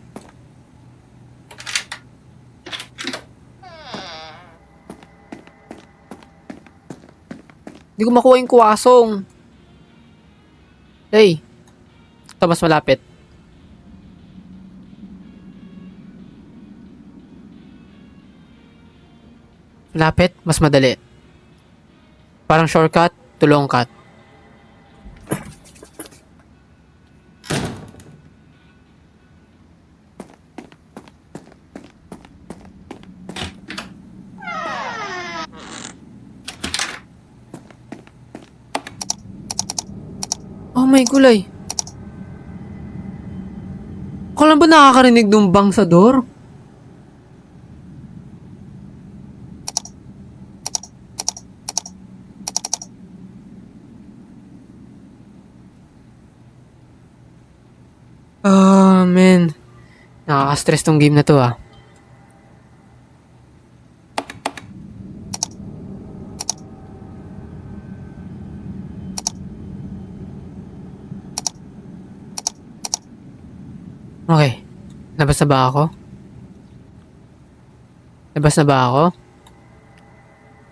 Speaker 3: Hindi ko makuha yung kuwasong. Hey. Ito mas malapit. Malapit, mas madali. Parang shortcut to long cut. Oh my gulay. Ako lang ba nakakarinig ng bang sa door? Man. Nakaka-stress tong game na to ah. Okay. Labas na ba ako? Labas na ba ako?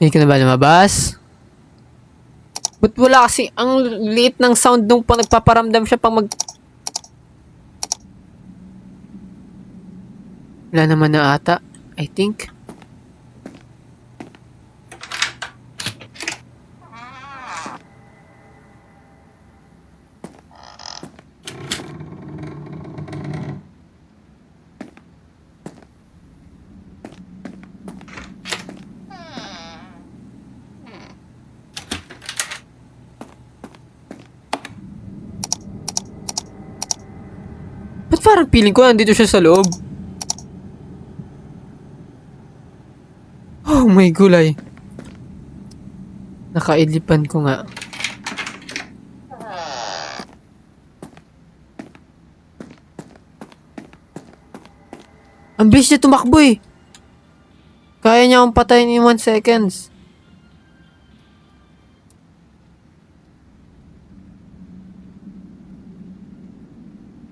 Speaker 3: Hindi ka na ba lumabas? Ba't wala kasi ang liit ng sound nung pang nagpaparamdam siya pang mag... Wala naman na ata, I think. Ba't parang feeling ko nandito siya sa loob? Oh my gulay. Nakailipan ko nga. Ang bilis niya tumakbo eh. Kaya niya akong patayin in 1 seconds.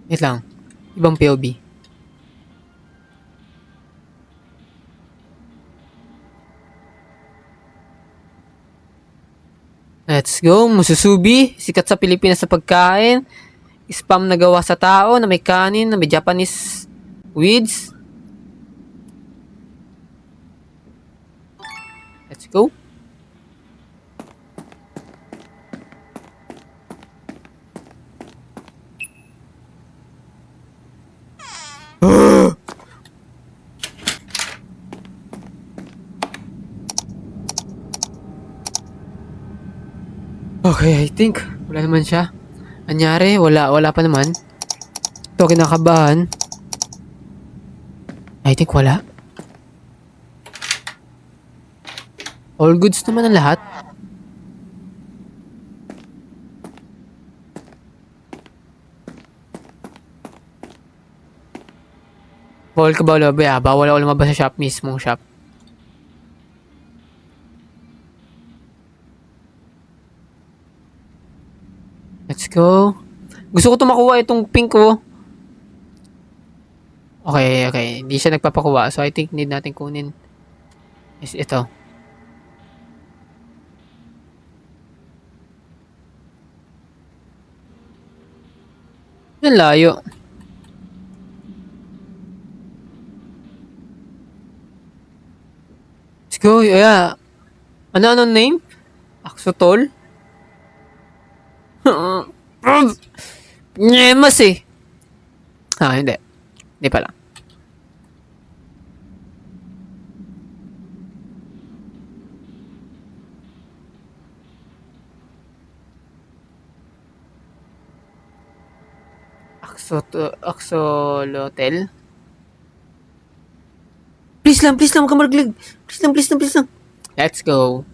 Speaker 3: Wait lang. Ibang POV. Let's go. Mususubi. Sikat sa Pilipinas sa pagkain. Spam na gawa sa tao na may kanin, na may Japanese weeds. Let's go. Okay, I think wala naman siya. Anyari, wala pa naman. Ito, kinakabahan. I think wala. All goods naman ang lahat. Bawal ka ba, Lobe? Bawal ako lumabas sa shop, mismong shop. Let's go. Gusto ko ito makuha, itong pink ko. Okay. Hindi siya nagpapakuha. So, I think need natin kunin is ito. Ang layo. Let's go. Yeah. Ano name? Axotol? Nyemas eh. Hindi. Hindi pala. Axolotel? Please lang, huwag ka maraglag. Please lang. Let's go.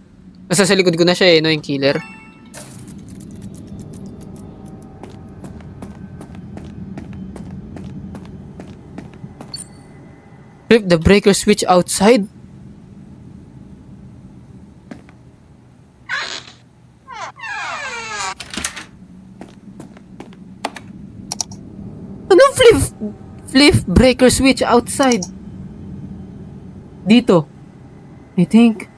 Speaker 3: Nasa sa likod ko na siya no, yung killer. Flip the breaker switch outside. Ano flip breaker switch outside? Dito. I think.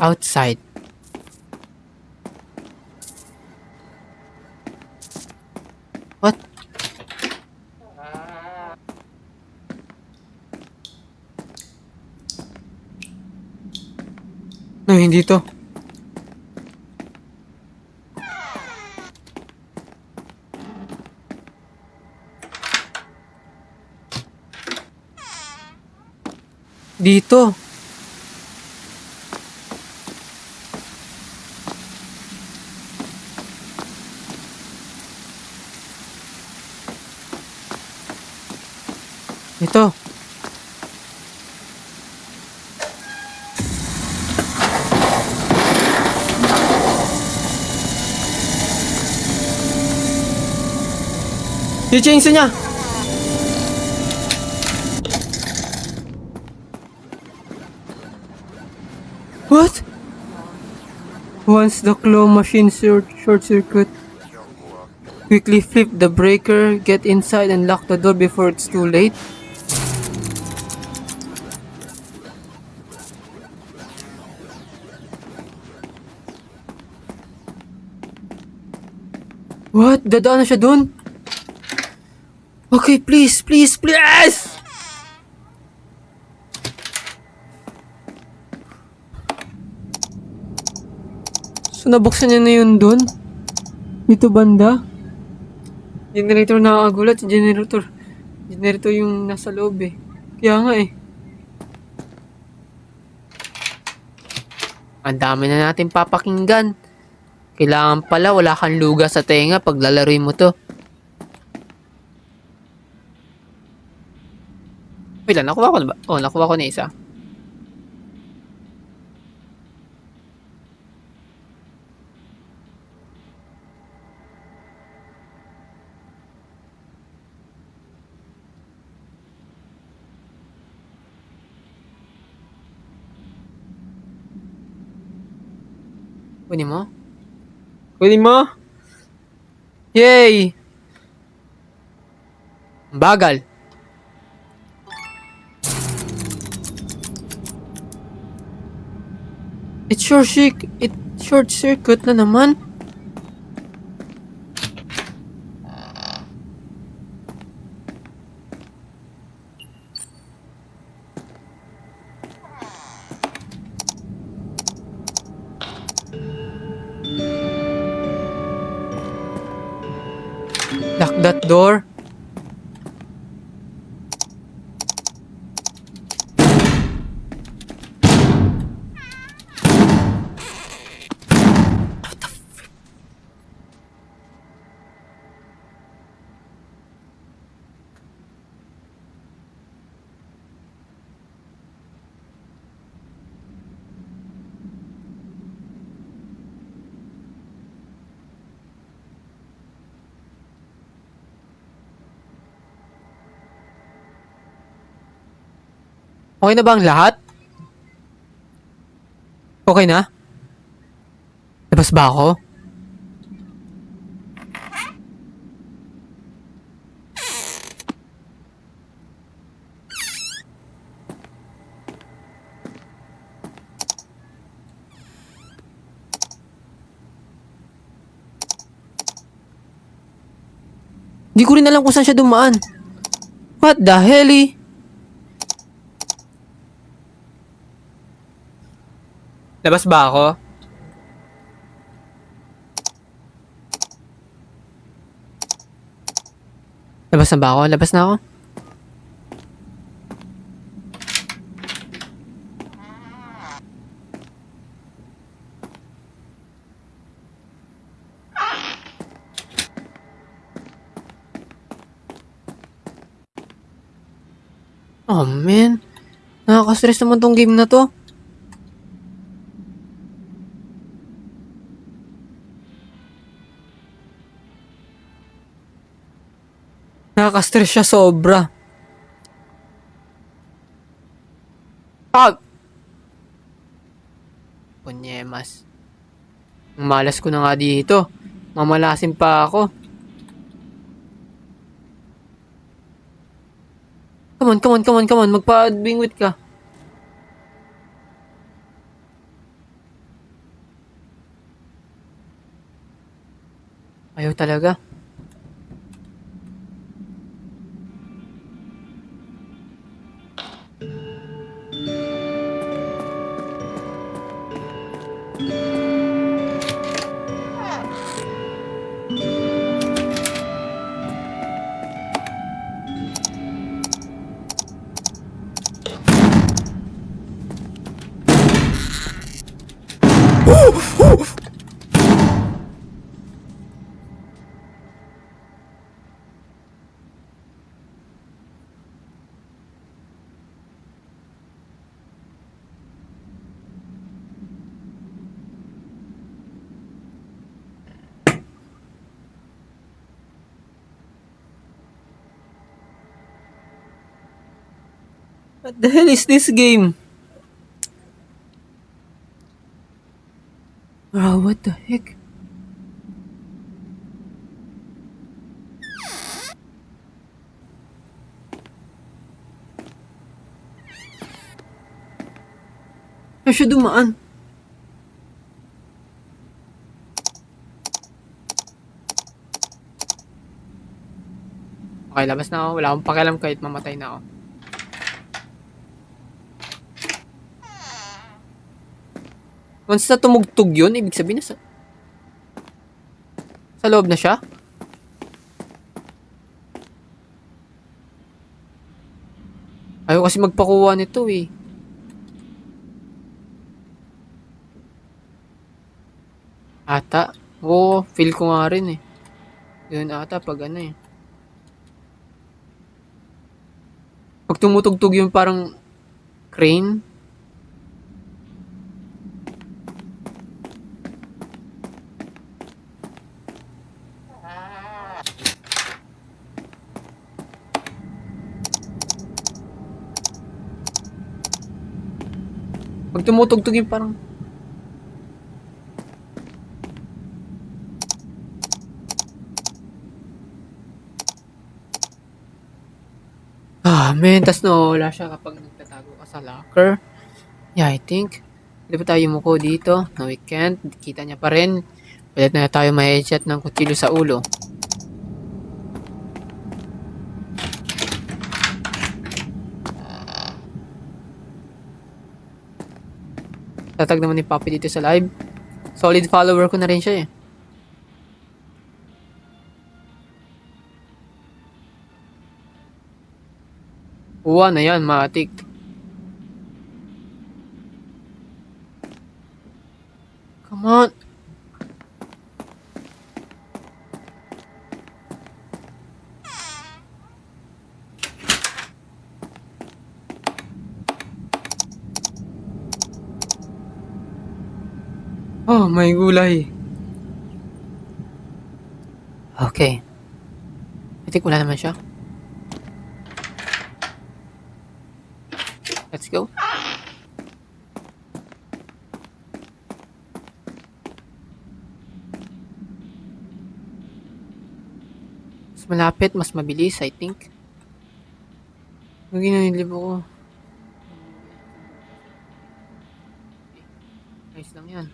Speaker 3: Outside. What? No, hindi to. Dito. Ito. Yung chainsaw niya. What? Once the claw machine short circuit, quickly flip the breaker, get inside and lock the door before it's too late. What? Dadaan na siya dun? Okay, please! So, nabuksan niya na yun dun? Dito banda? Generator nakakagulat. Generator yung nasa loob eh. Kaya nga eh. Ang dami na natin papakinggan. Kailangan pala wala kang luga sa tenga pag lalaroin mo to. Wait lang, nakuha ko na ba? Oh, nakuha ko na isa. Kunin mo? Yay! Bagal. It short circuit na naman. Lock that door. Okay na ba ang lahat? Okay na? Labas ba ako? Di ko rin alam kung saan siya dumaan. What the hell eh? Labas ba ako? Labas na ba ako? Labas na ako? Oh man, nakaka-stress naman tong game na to. Nakaka-stress siya sobra. Pag! Punyemas. Ang malas ko na nga dito. Mamalasin pa ako. Come on. Magpa-bingwit ka. Ayaw talaga. What the hell is this game? Bro, what the heck? Saan siya dumaan? Okay, labas na ako. Wala akong pakialam kahit mamatay na ako. Once na tumugtog yun, ibig sabihin na sa loob na siya? Ayaw kasi magpakuha nito eh. Ata. Oo, feel ko nga rin eh. Yun ata pag ano eh. Pag tumutugtog yung parang crane. Pag tumutugtog yung parang... Ah, man, tas nawawala siya kapag nagtatago ka sa locker. Yeah, I think. Pwede ba tayo muko dito? No, we can't. Kita niya pa rin. Pwede na tayo ma-headshot ng kutsilyo sa ulo. Tatag naman ni Papi dito sa live. Solid follower ko na rin siya eh. Uwa na yan, matik. Come on. Oh, may gulay. Okay. I think wala naman siya. Let's go. Mas malapit, mas mabilis, I think. Maging nanilib ako. Nice lang yan.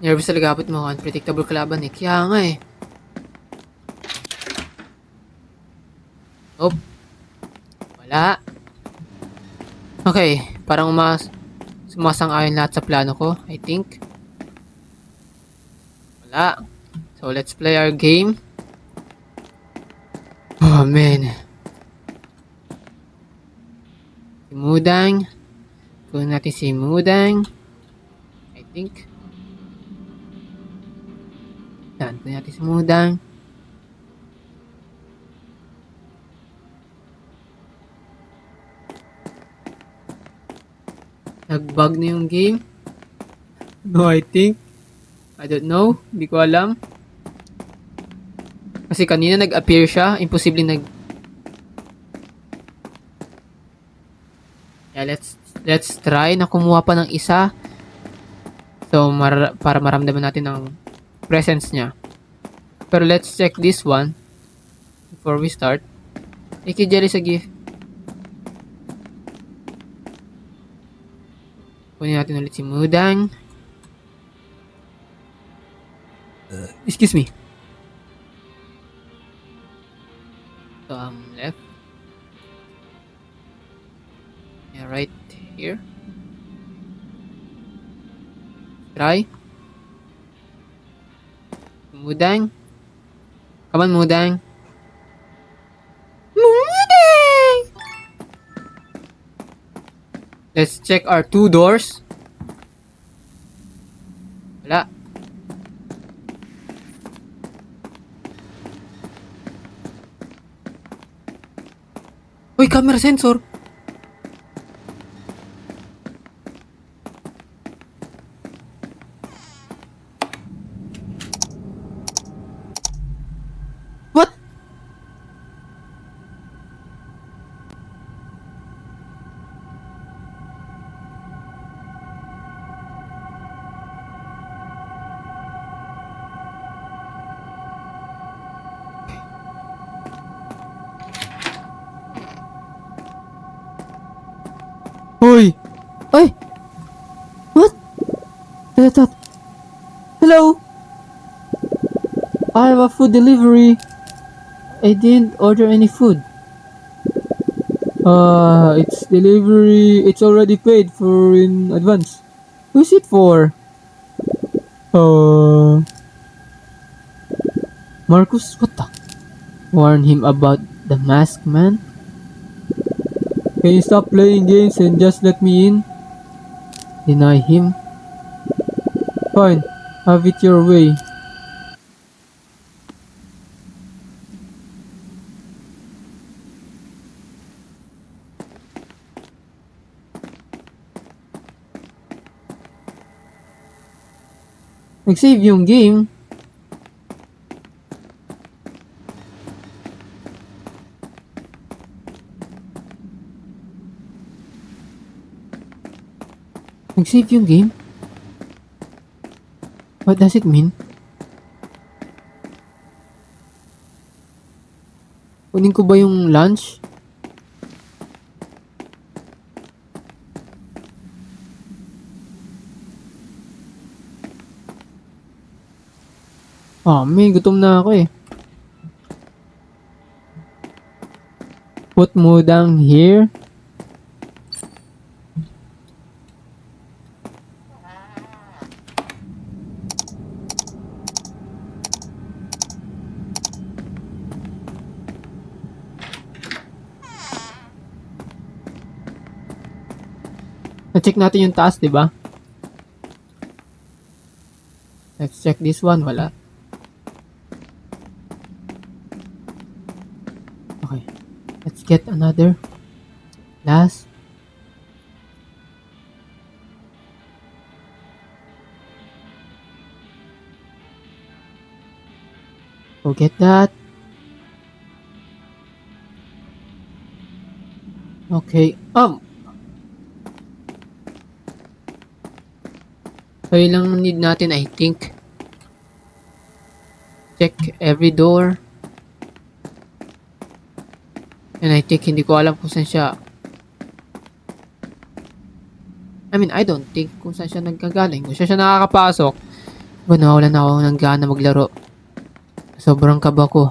Speaker 3: Nervous talaga abot mo. Unpredictable kalaban eh. Kaya nga eh. Nope. Wala. Okay. Parang sumasang-ayon lahat sa plano ko. I think. Wala. So, let's play our game. Oh, man. Si Mudang. Kunin natin si Mudang. I think. Yan, kunin natin si Mudang. Nag-bug na yung game. No, I think. I don't know. Hindi ko alam. Kasi kanina nag-appear siya. Imposible Yeah, let's try na kumuha pa ng isa. So, para maramdaman natin ang presence niya. Pero let's check this one before we start. Thank you, Jelly, sa gift. Kunin natin ulit si Mudang. Excuse me. So, left. Yeah, right here. Try. Mudang. Come on, Mudang. Mudang! Let's check our 2 doors. Wala. Uy, camera sensor. What? Hoy! Ay! What? Hello? I have a food delivery. I didn't order any food. It's delivery. It's already paid for in advance. Who's it for? Marcus, what the? Warn him about the masked man? Can you stop playing games and just let me in? Deny him? Fine, have it your way. Nag-save yung game. Nag-save yung game? What does it mean? Kunin ko ba yung lunch? May gutom na ako eh. Put mo down here. Na-check natin yung taas, di ba? Let's check this one. Wala. Okay. Let's get another. Last. Go get that. Okay. So, yun lang need natin, I think. Check every door. And I think hindi ko alam kung saan siya. I don't think kung saan siya nagkagaling. Kung siya nakakapasok. Nawawalan na ako ng gana maglaro. Sobrang kaba ko.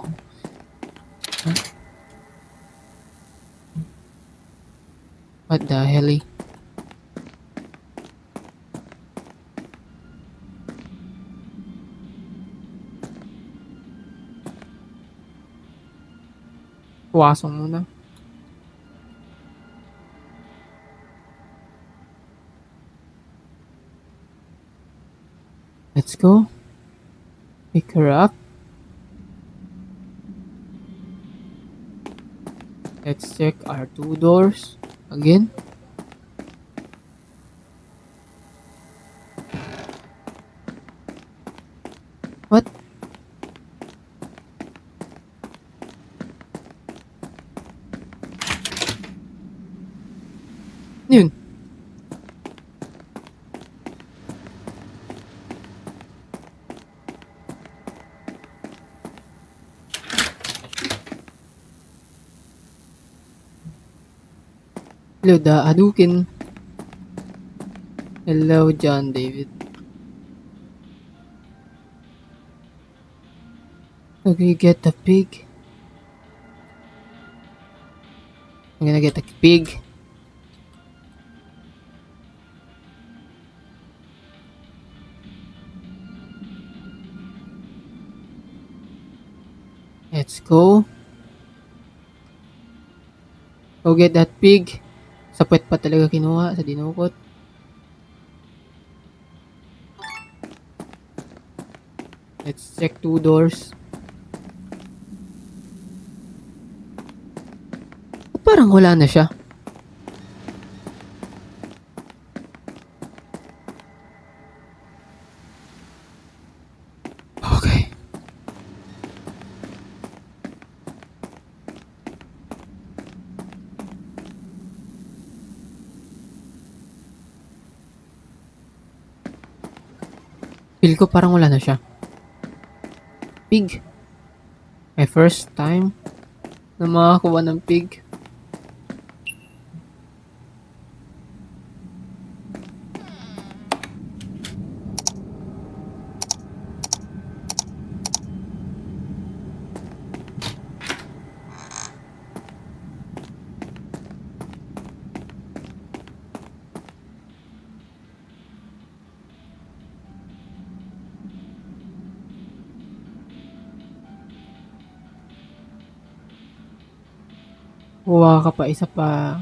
Speaker 3: What the hell eh? Puwasong muna. Let's go. Pick her up. Let's check our 2 doors again. What? Yun. Hello, the Hadouken. Hello, John David. Okay, get the pig. I'm gonna get the pig. Let's go. Go get that pig. Sa puwet pa talaga kinuha, sa dinukot. Let's check 2 doors. Parang wala na siya. Okay. Feel ko parang wala na siya. Pig. My first time na makakuha ng pig. Kuha ka pa isa pa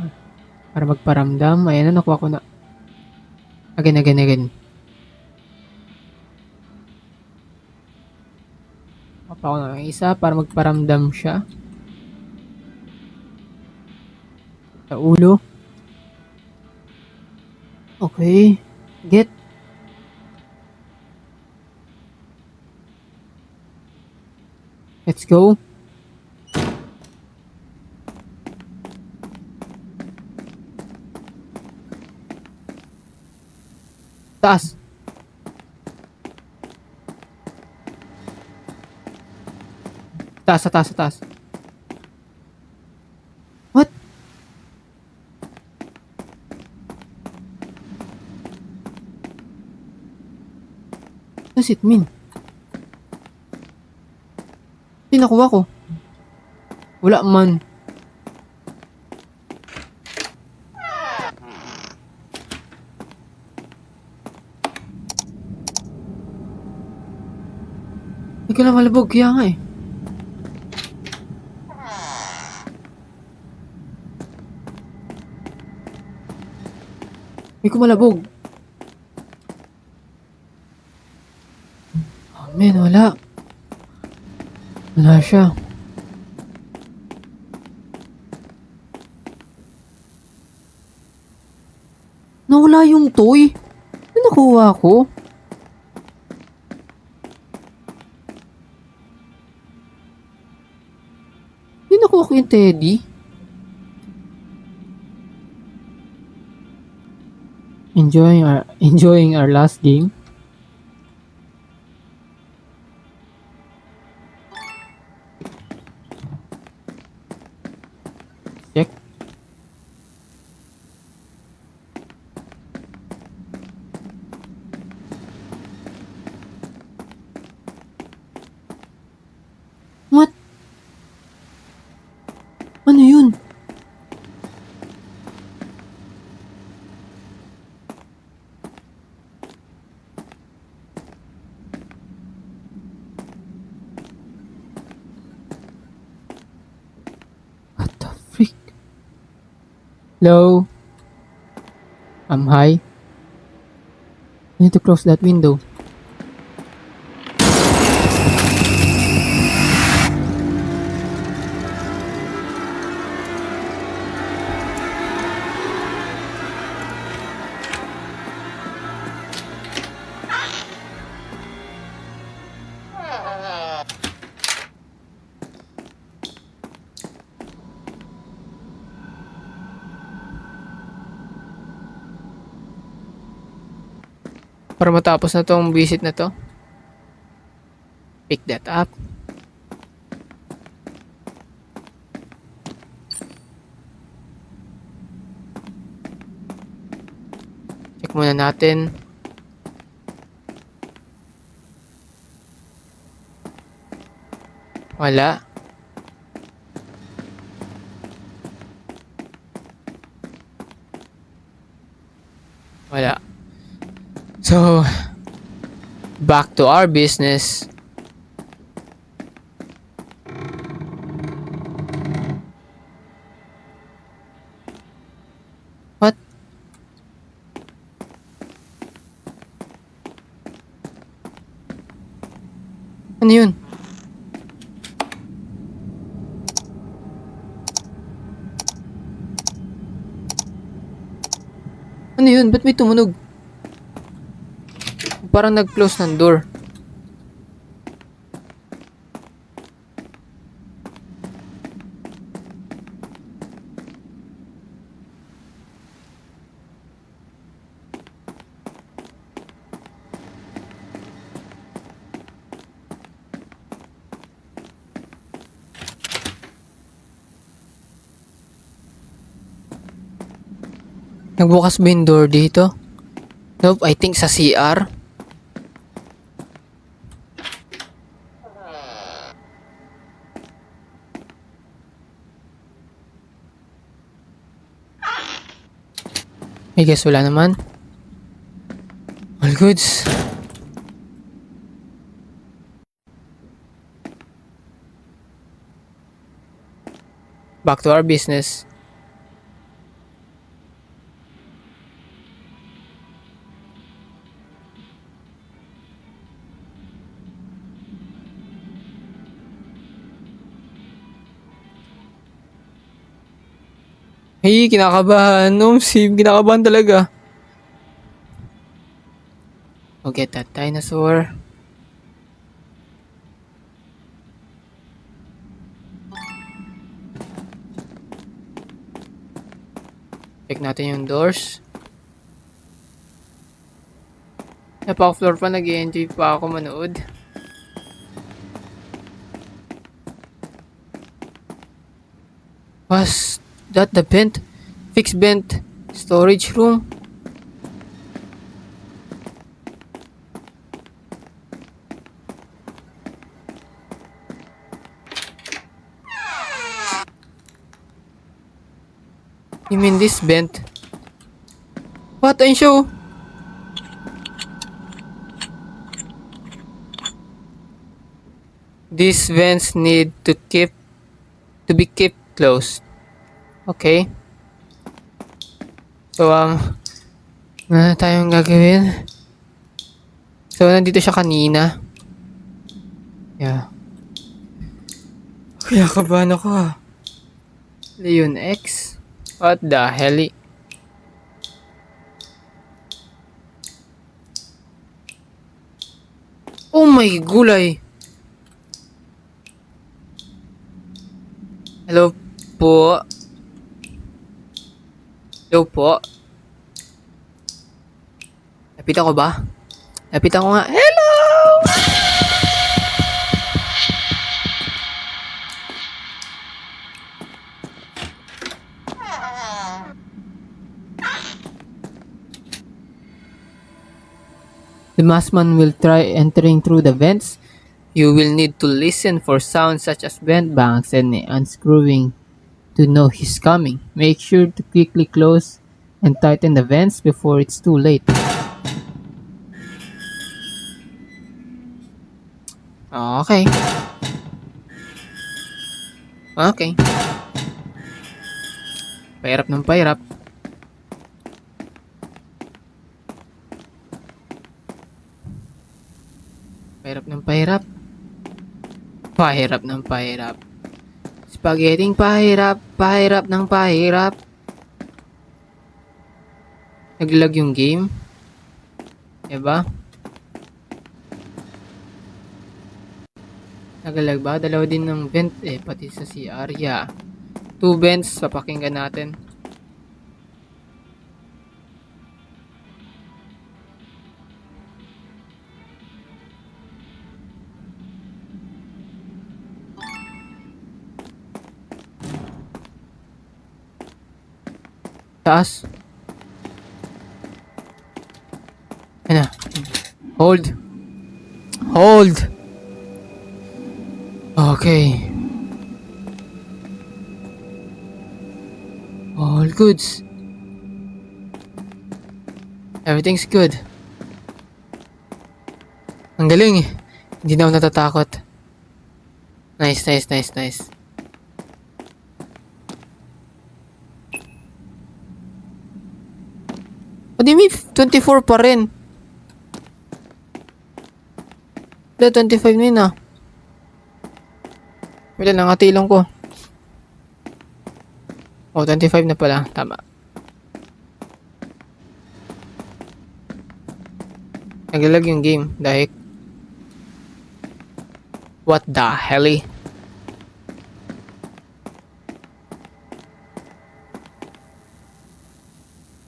Speaker 3: para magparamdam. Ayan na, nakuha ko na. Again. Kuha pa ako ng isa para magparamdam siya. Sa ulo. Okay. Get. Let's go. Taas. Taas. does it mean? Pinakuha ko. Wala man. Hindi ka lang malabog, kaya nga eh. Hindi ko malabog. Oh man, wala. Wala siya. Nawala yung toy. Ano nakuha ko? Hindi nakuha ko yung teddy. Enjoying our last game. Check. What? Ano yun? What the freak? Hello? Hi. I need to close that window. Para matapos na tong visit na to. Pick that up. Check muna natin. Wala. Wala. So, back to our business. What? Ano yun? Ano yun? Ba't may tumunog? Parang nag-close ng door. Nagbukas ba yung door dito? Nope, I think sa CR. I guess wala naman. All goods. Back to our business. Hey, kinakabahan. No, Sim, kinakabahan talaga. I'll get that dinosaur. Check natin yung doors. Napaka-floor pa, nag-enjoy pa ako manood. Was that the vent? Fixed vent storage room? You mean this vent? What? Ayun siya, oh. These vents need to be kept closed. Okay. So, ano tayong gagawin? So, nandito siya kanina. Yeah. Kaya kabahan ako, ah. Leon X? What the hell? Oh my gulay! Hello po. Hello po. Lapitan ko ba? Lapitan ko nga. Hello! The maskman will try entering through the vents. You will need to listen for sounds such as vent bangs and unscrewing to know he's coming. Make sure to quickly close and tighten the vents before it's too late. Okay. Okay. Pahirap ng pahirap. Pahirap ng pahirap. Pahirap ng pahirap. Spaghetting pahirap. Pahirap ng pahirap. Naglag yung game. Diba? Nagalag ba? Dalawa din ng vent eh. Pati sa CR. Yeah. 2 vents. Papakinggan natin. Taas. Ano? Hold. Hold. Okay. All goods. Everything's good. Ang galing eh. Hindi na ako natatakot. Nice, nice, nice, nice. What do you mean 24 pa rin? Wala, 25 na yun ah. Wala, nangatilong ko. Oh, 25 na pala. Tama. Naglalag yung game. Dahil what the hell eh?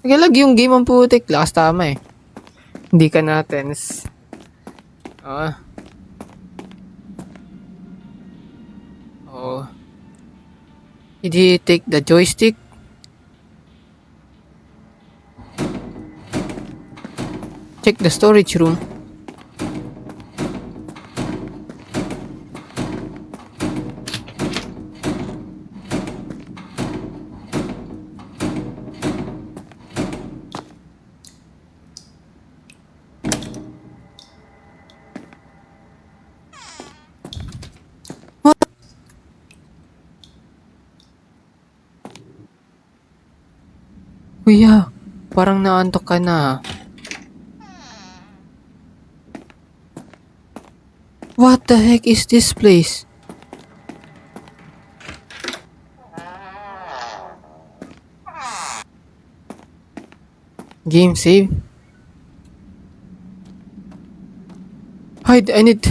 Speaker 3: Naglalag yung game ang putik. Lakas tama eh. Hindi ka natin. Oh. Did he take the joystick? Check the storage room. Kuya, parang naantok ka na. What the heck is this place? Game save? Hide, I need...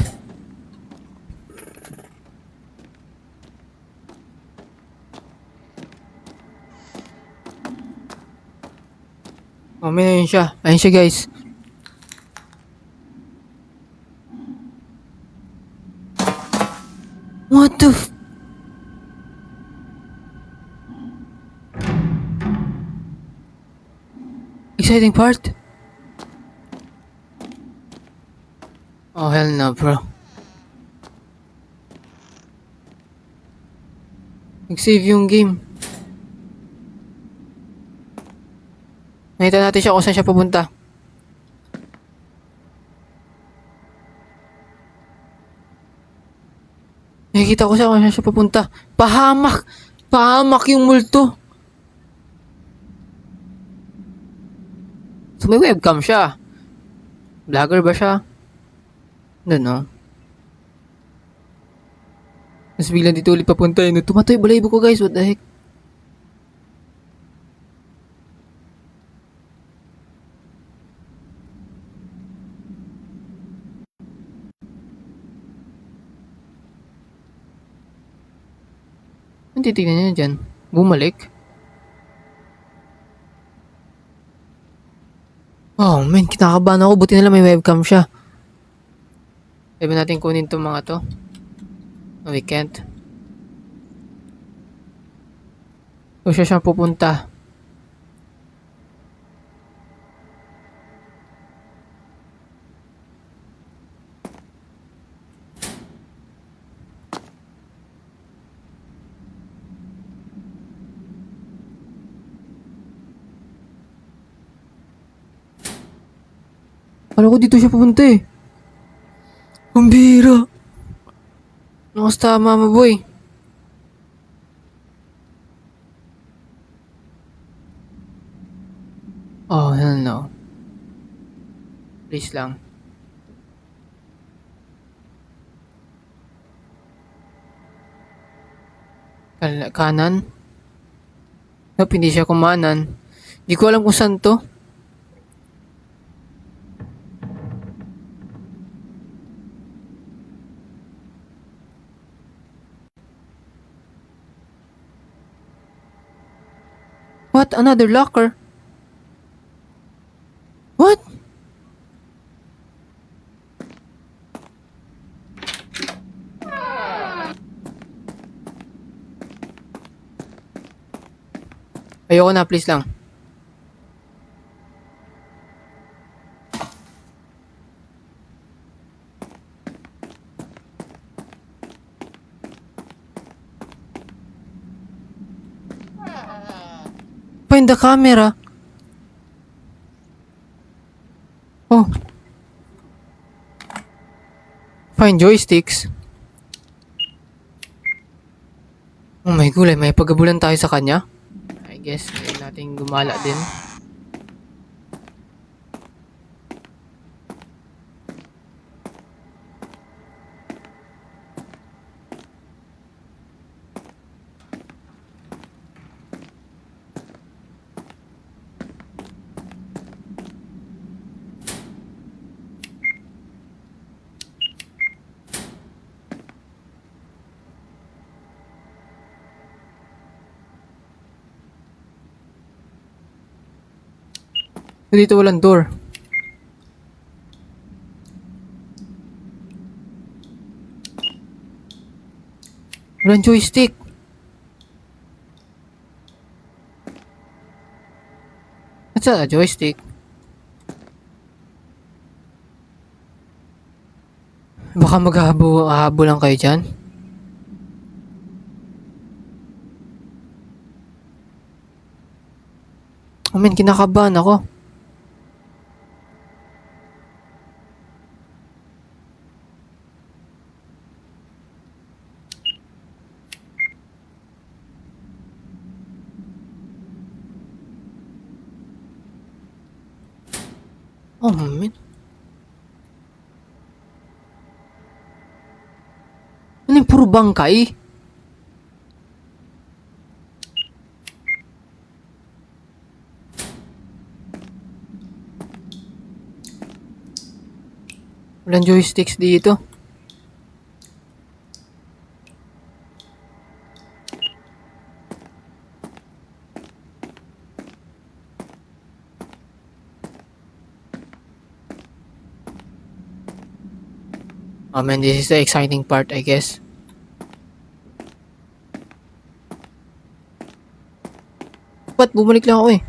Speaker 3: Oh, may ayun siya. Ayun siya, guys. What the f... Exciting part? Oh, hell no, bro. Nag-save yung game. Nakita natin siya kung saan siya pupunta. Nakikita ko siya kung saan siya pupunta. Pahamak! Pahamak yung multo! So may webcam siya. Vlogger ba siya? Don't know. Tapos biglang dito ulit papunta yun. Tumatay balayibo ko guys. What the heck? Ang titignan niya dyan? Bumalik? Oh man, kinakabahan ako. Buti nila may webcam siya. Pwede natin kunin itong mga to. No, we can't. So siya pupunta. Kala ko dito siya pupunta eh. Ang bira. Nakas tama mo boy. Oh hell no. Please lang. Kanan? Nope, hindi siya kumanan. Hindi ko alam kung saan to. What? Another locker? What? Ayoko na, please lang. Find the camera. Oh. Find joysticks. Oh my gulay, may paggabulan tayo sa kanya. I guess, hindi natin gumala din. Dito walang door. Walang joystick. What's a joystick? Baka maghahabo lang kayo dyan. Oh man, kinakabahan ako. Oh man. Ano yung puro bangkay? Walang joysticks dito. Oh man, this is the exciting part, I guess. Ba't bumalik lang ako eh?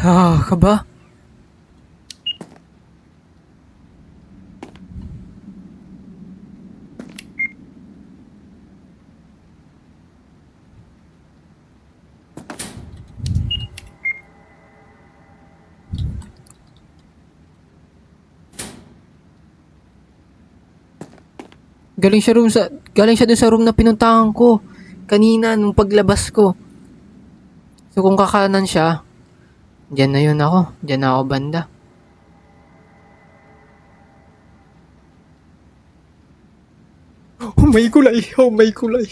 Speaker 3: Ka ba? Galing siya dun sa room na pinuntahan ko kanina nung paglabas ko. So kung kakanan siya, diyan na yun ako. Diyan na ako banda.
Speaker 2: Oh may kulay! Oh may kulay!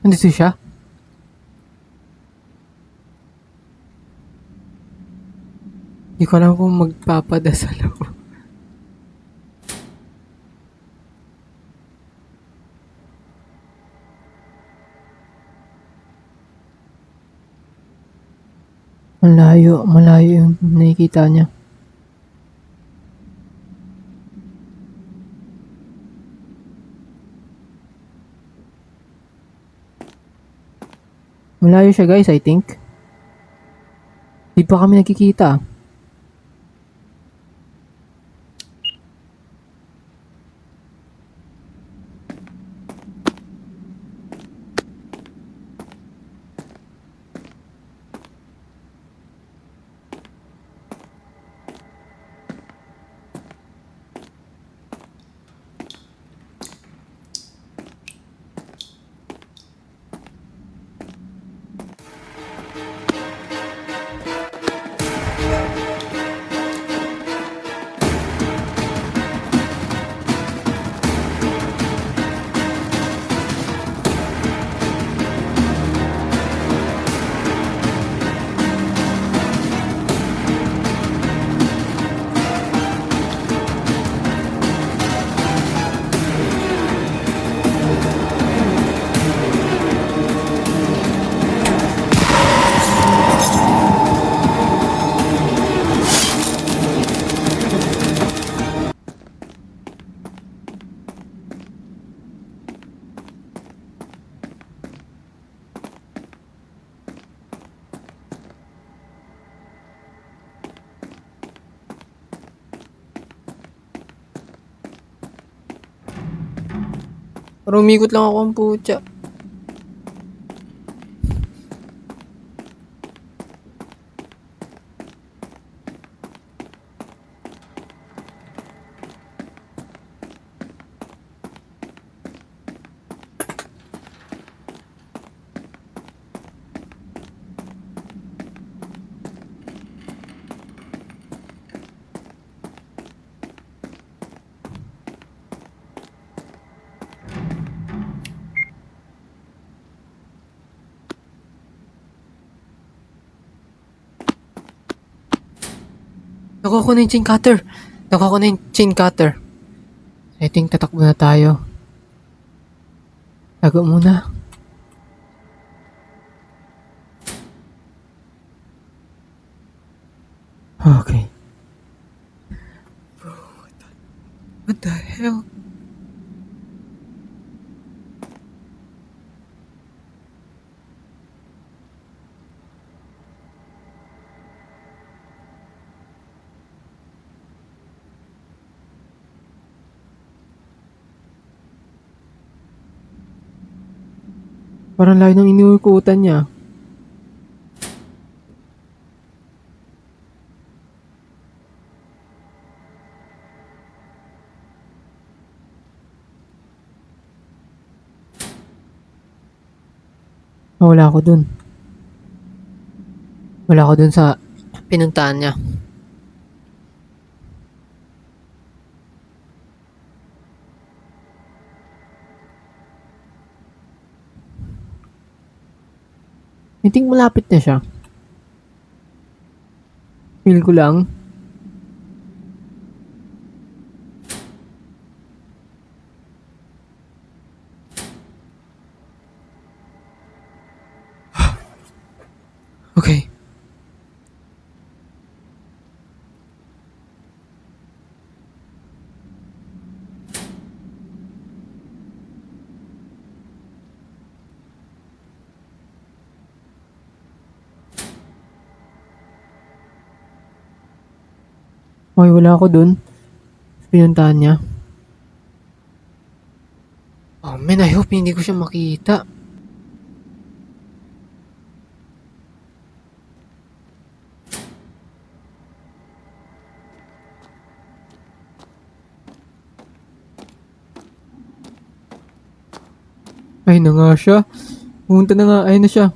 Speaker 3: Nandito siya? Hindi ko alam kung magpapadasal ako. Malayo yung nakikita niya. Malayo siya guys, I think. Di pa kami nagkikita. Parang umikot lang ako ang putya. Nakuha ko na yung chain cutter. Nakuha ko na yung chain cutter. I think tatakbo na tayo. Tago muna. Okay. What the hell? Parang layo ng iniukutan niya. Wala ako dun. Wala ako dun sa pinuntahan niya.
Speaker 1: I think malapit na siya. Feel ko lang. Okay. Okay, wala ako dun. Pinuntahan niya. Oh man, I hope hindi ko siya makita. Ay na nga siya. Pumunta na nga. Ay na siya.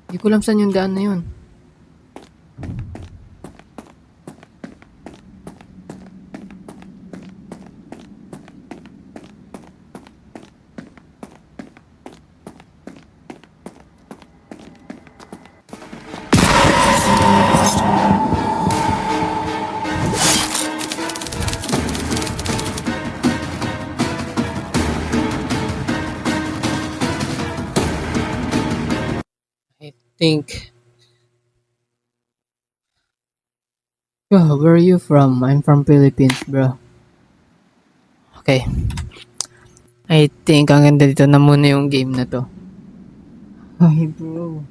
Speaker 1: Hindi ko alam saan yung daan na yun. I think... Bro, where are you from? I'm from Philippines, bro. Okay. I think ang ganda dito na muna yung game na to. Ay, bro.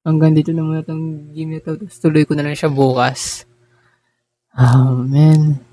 Speaker 1: Hanggang dito na muna tong game na to. Tapos tuloy ko na lang siya bukas. Oh, man.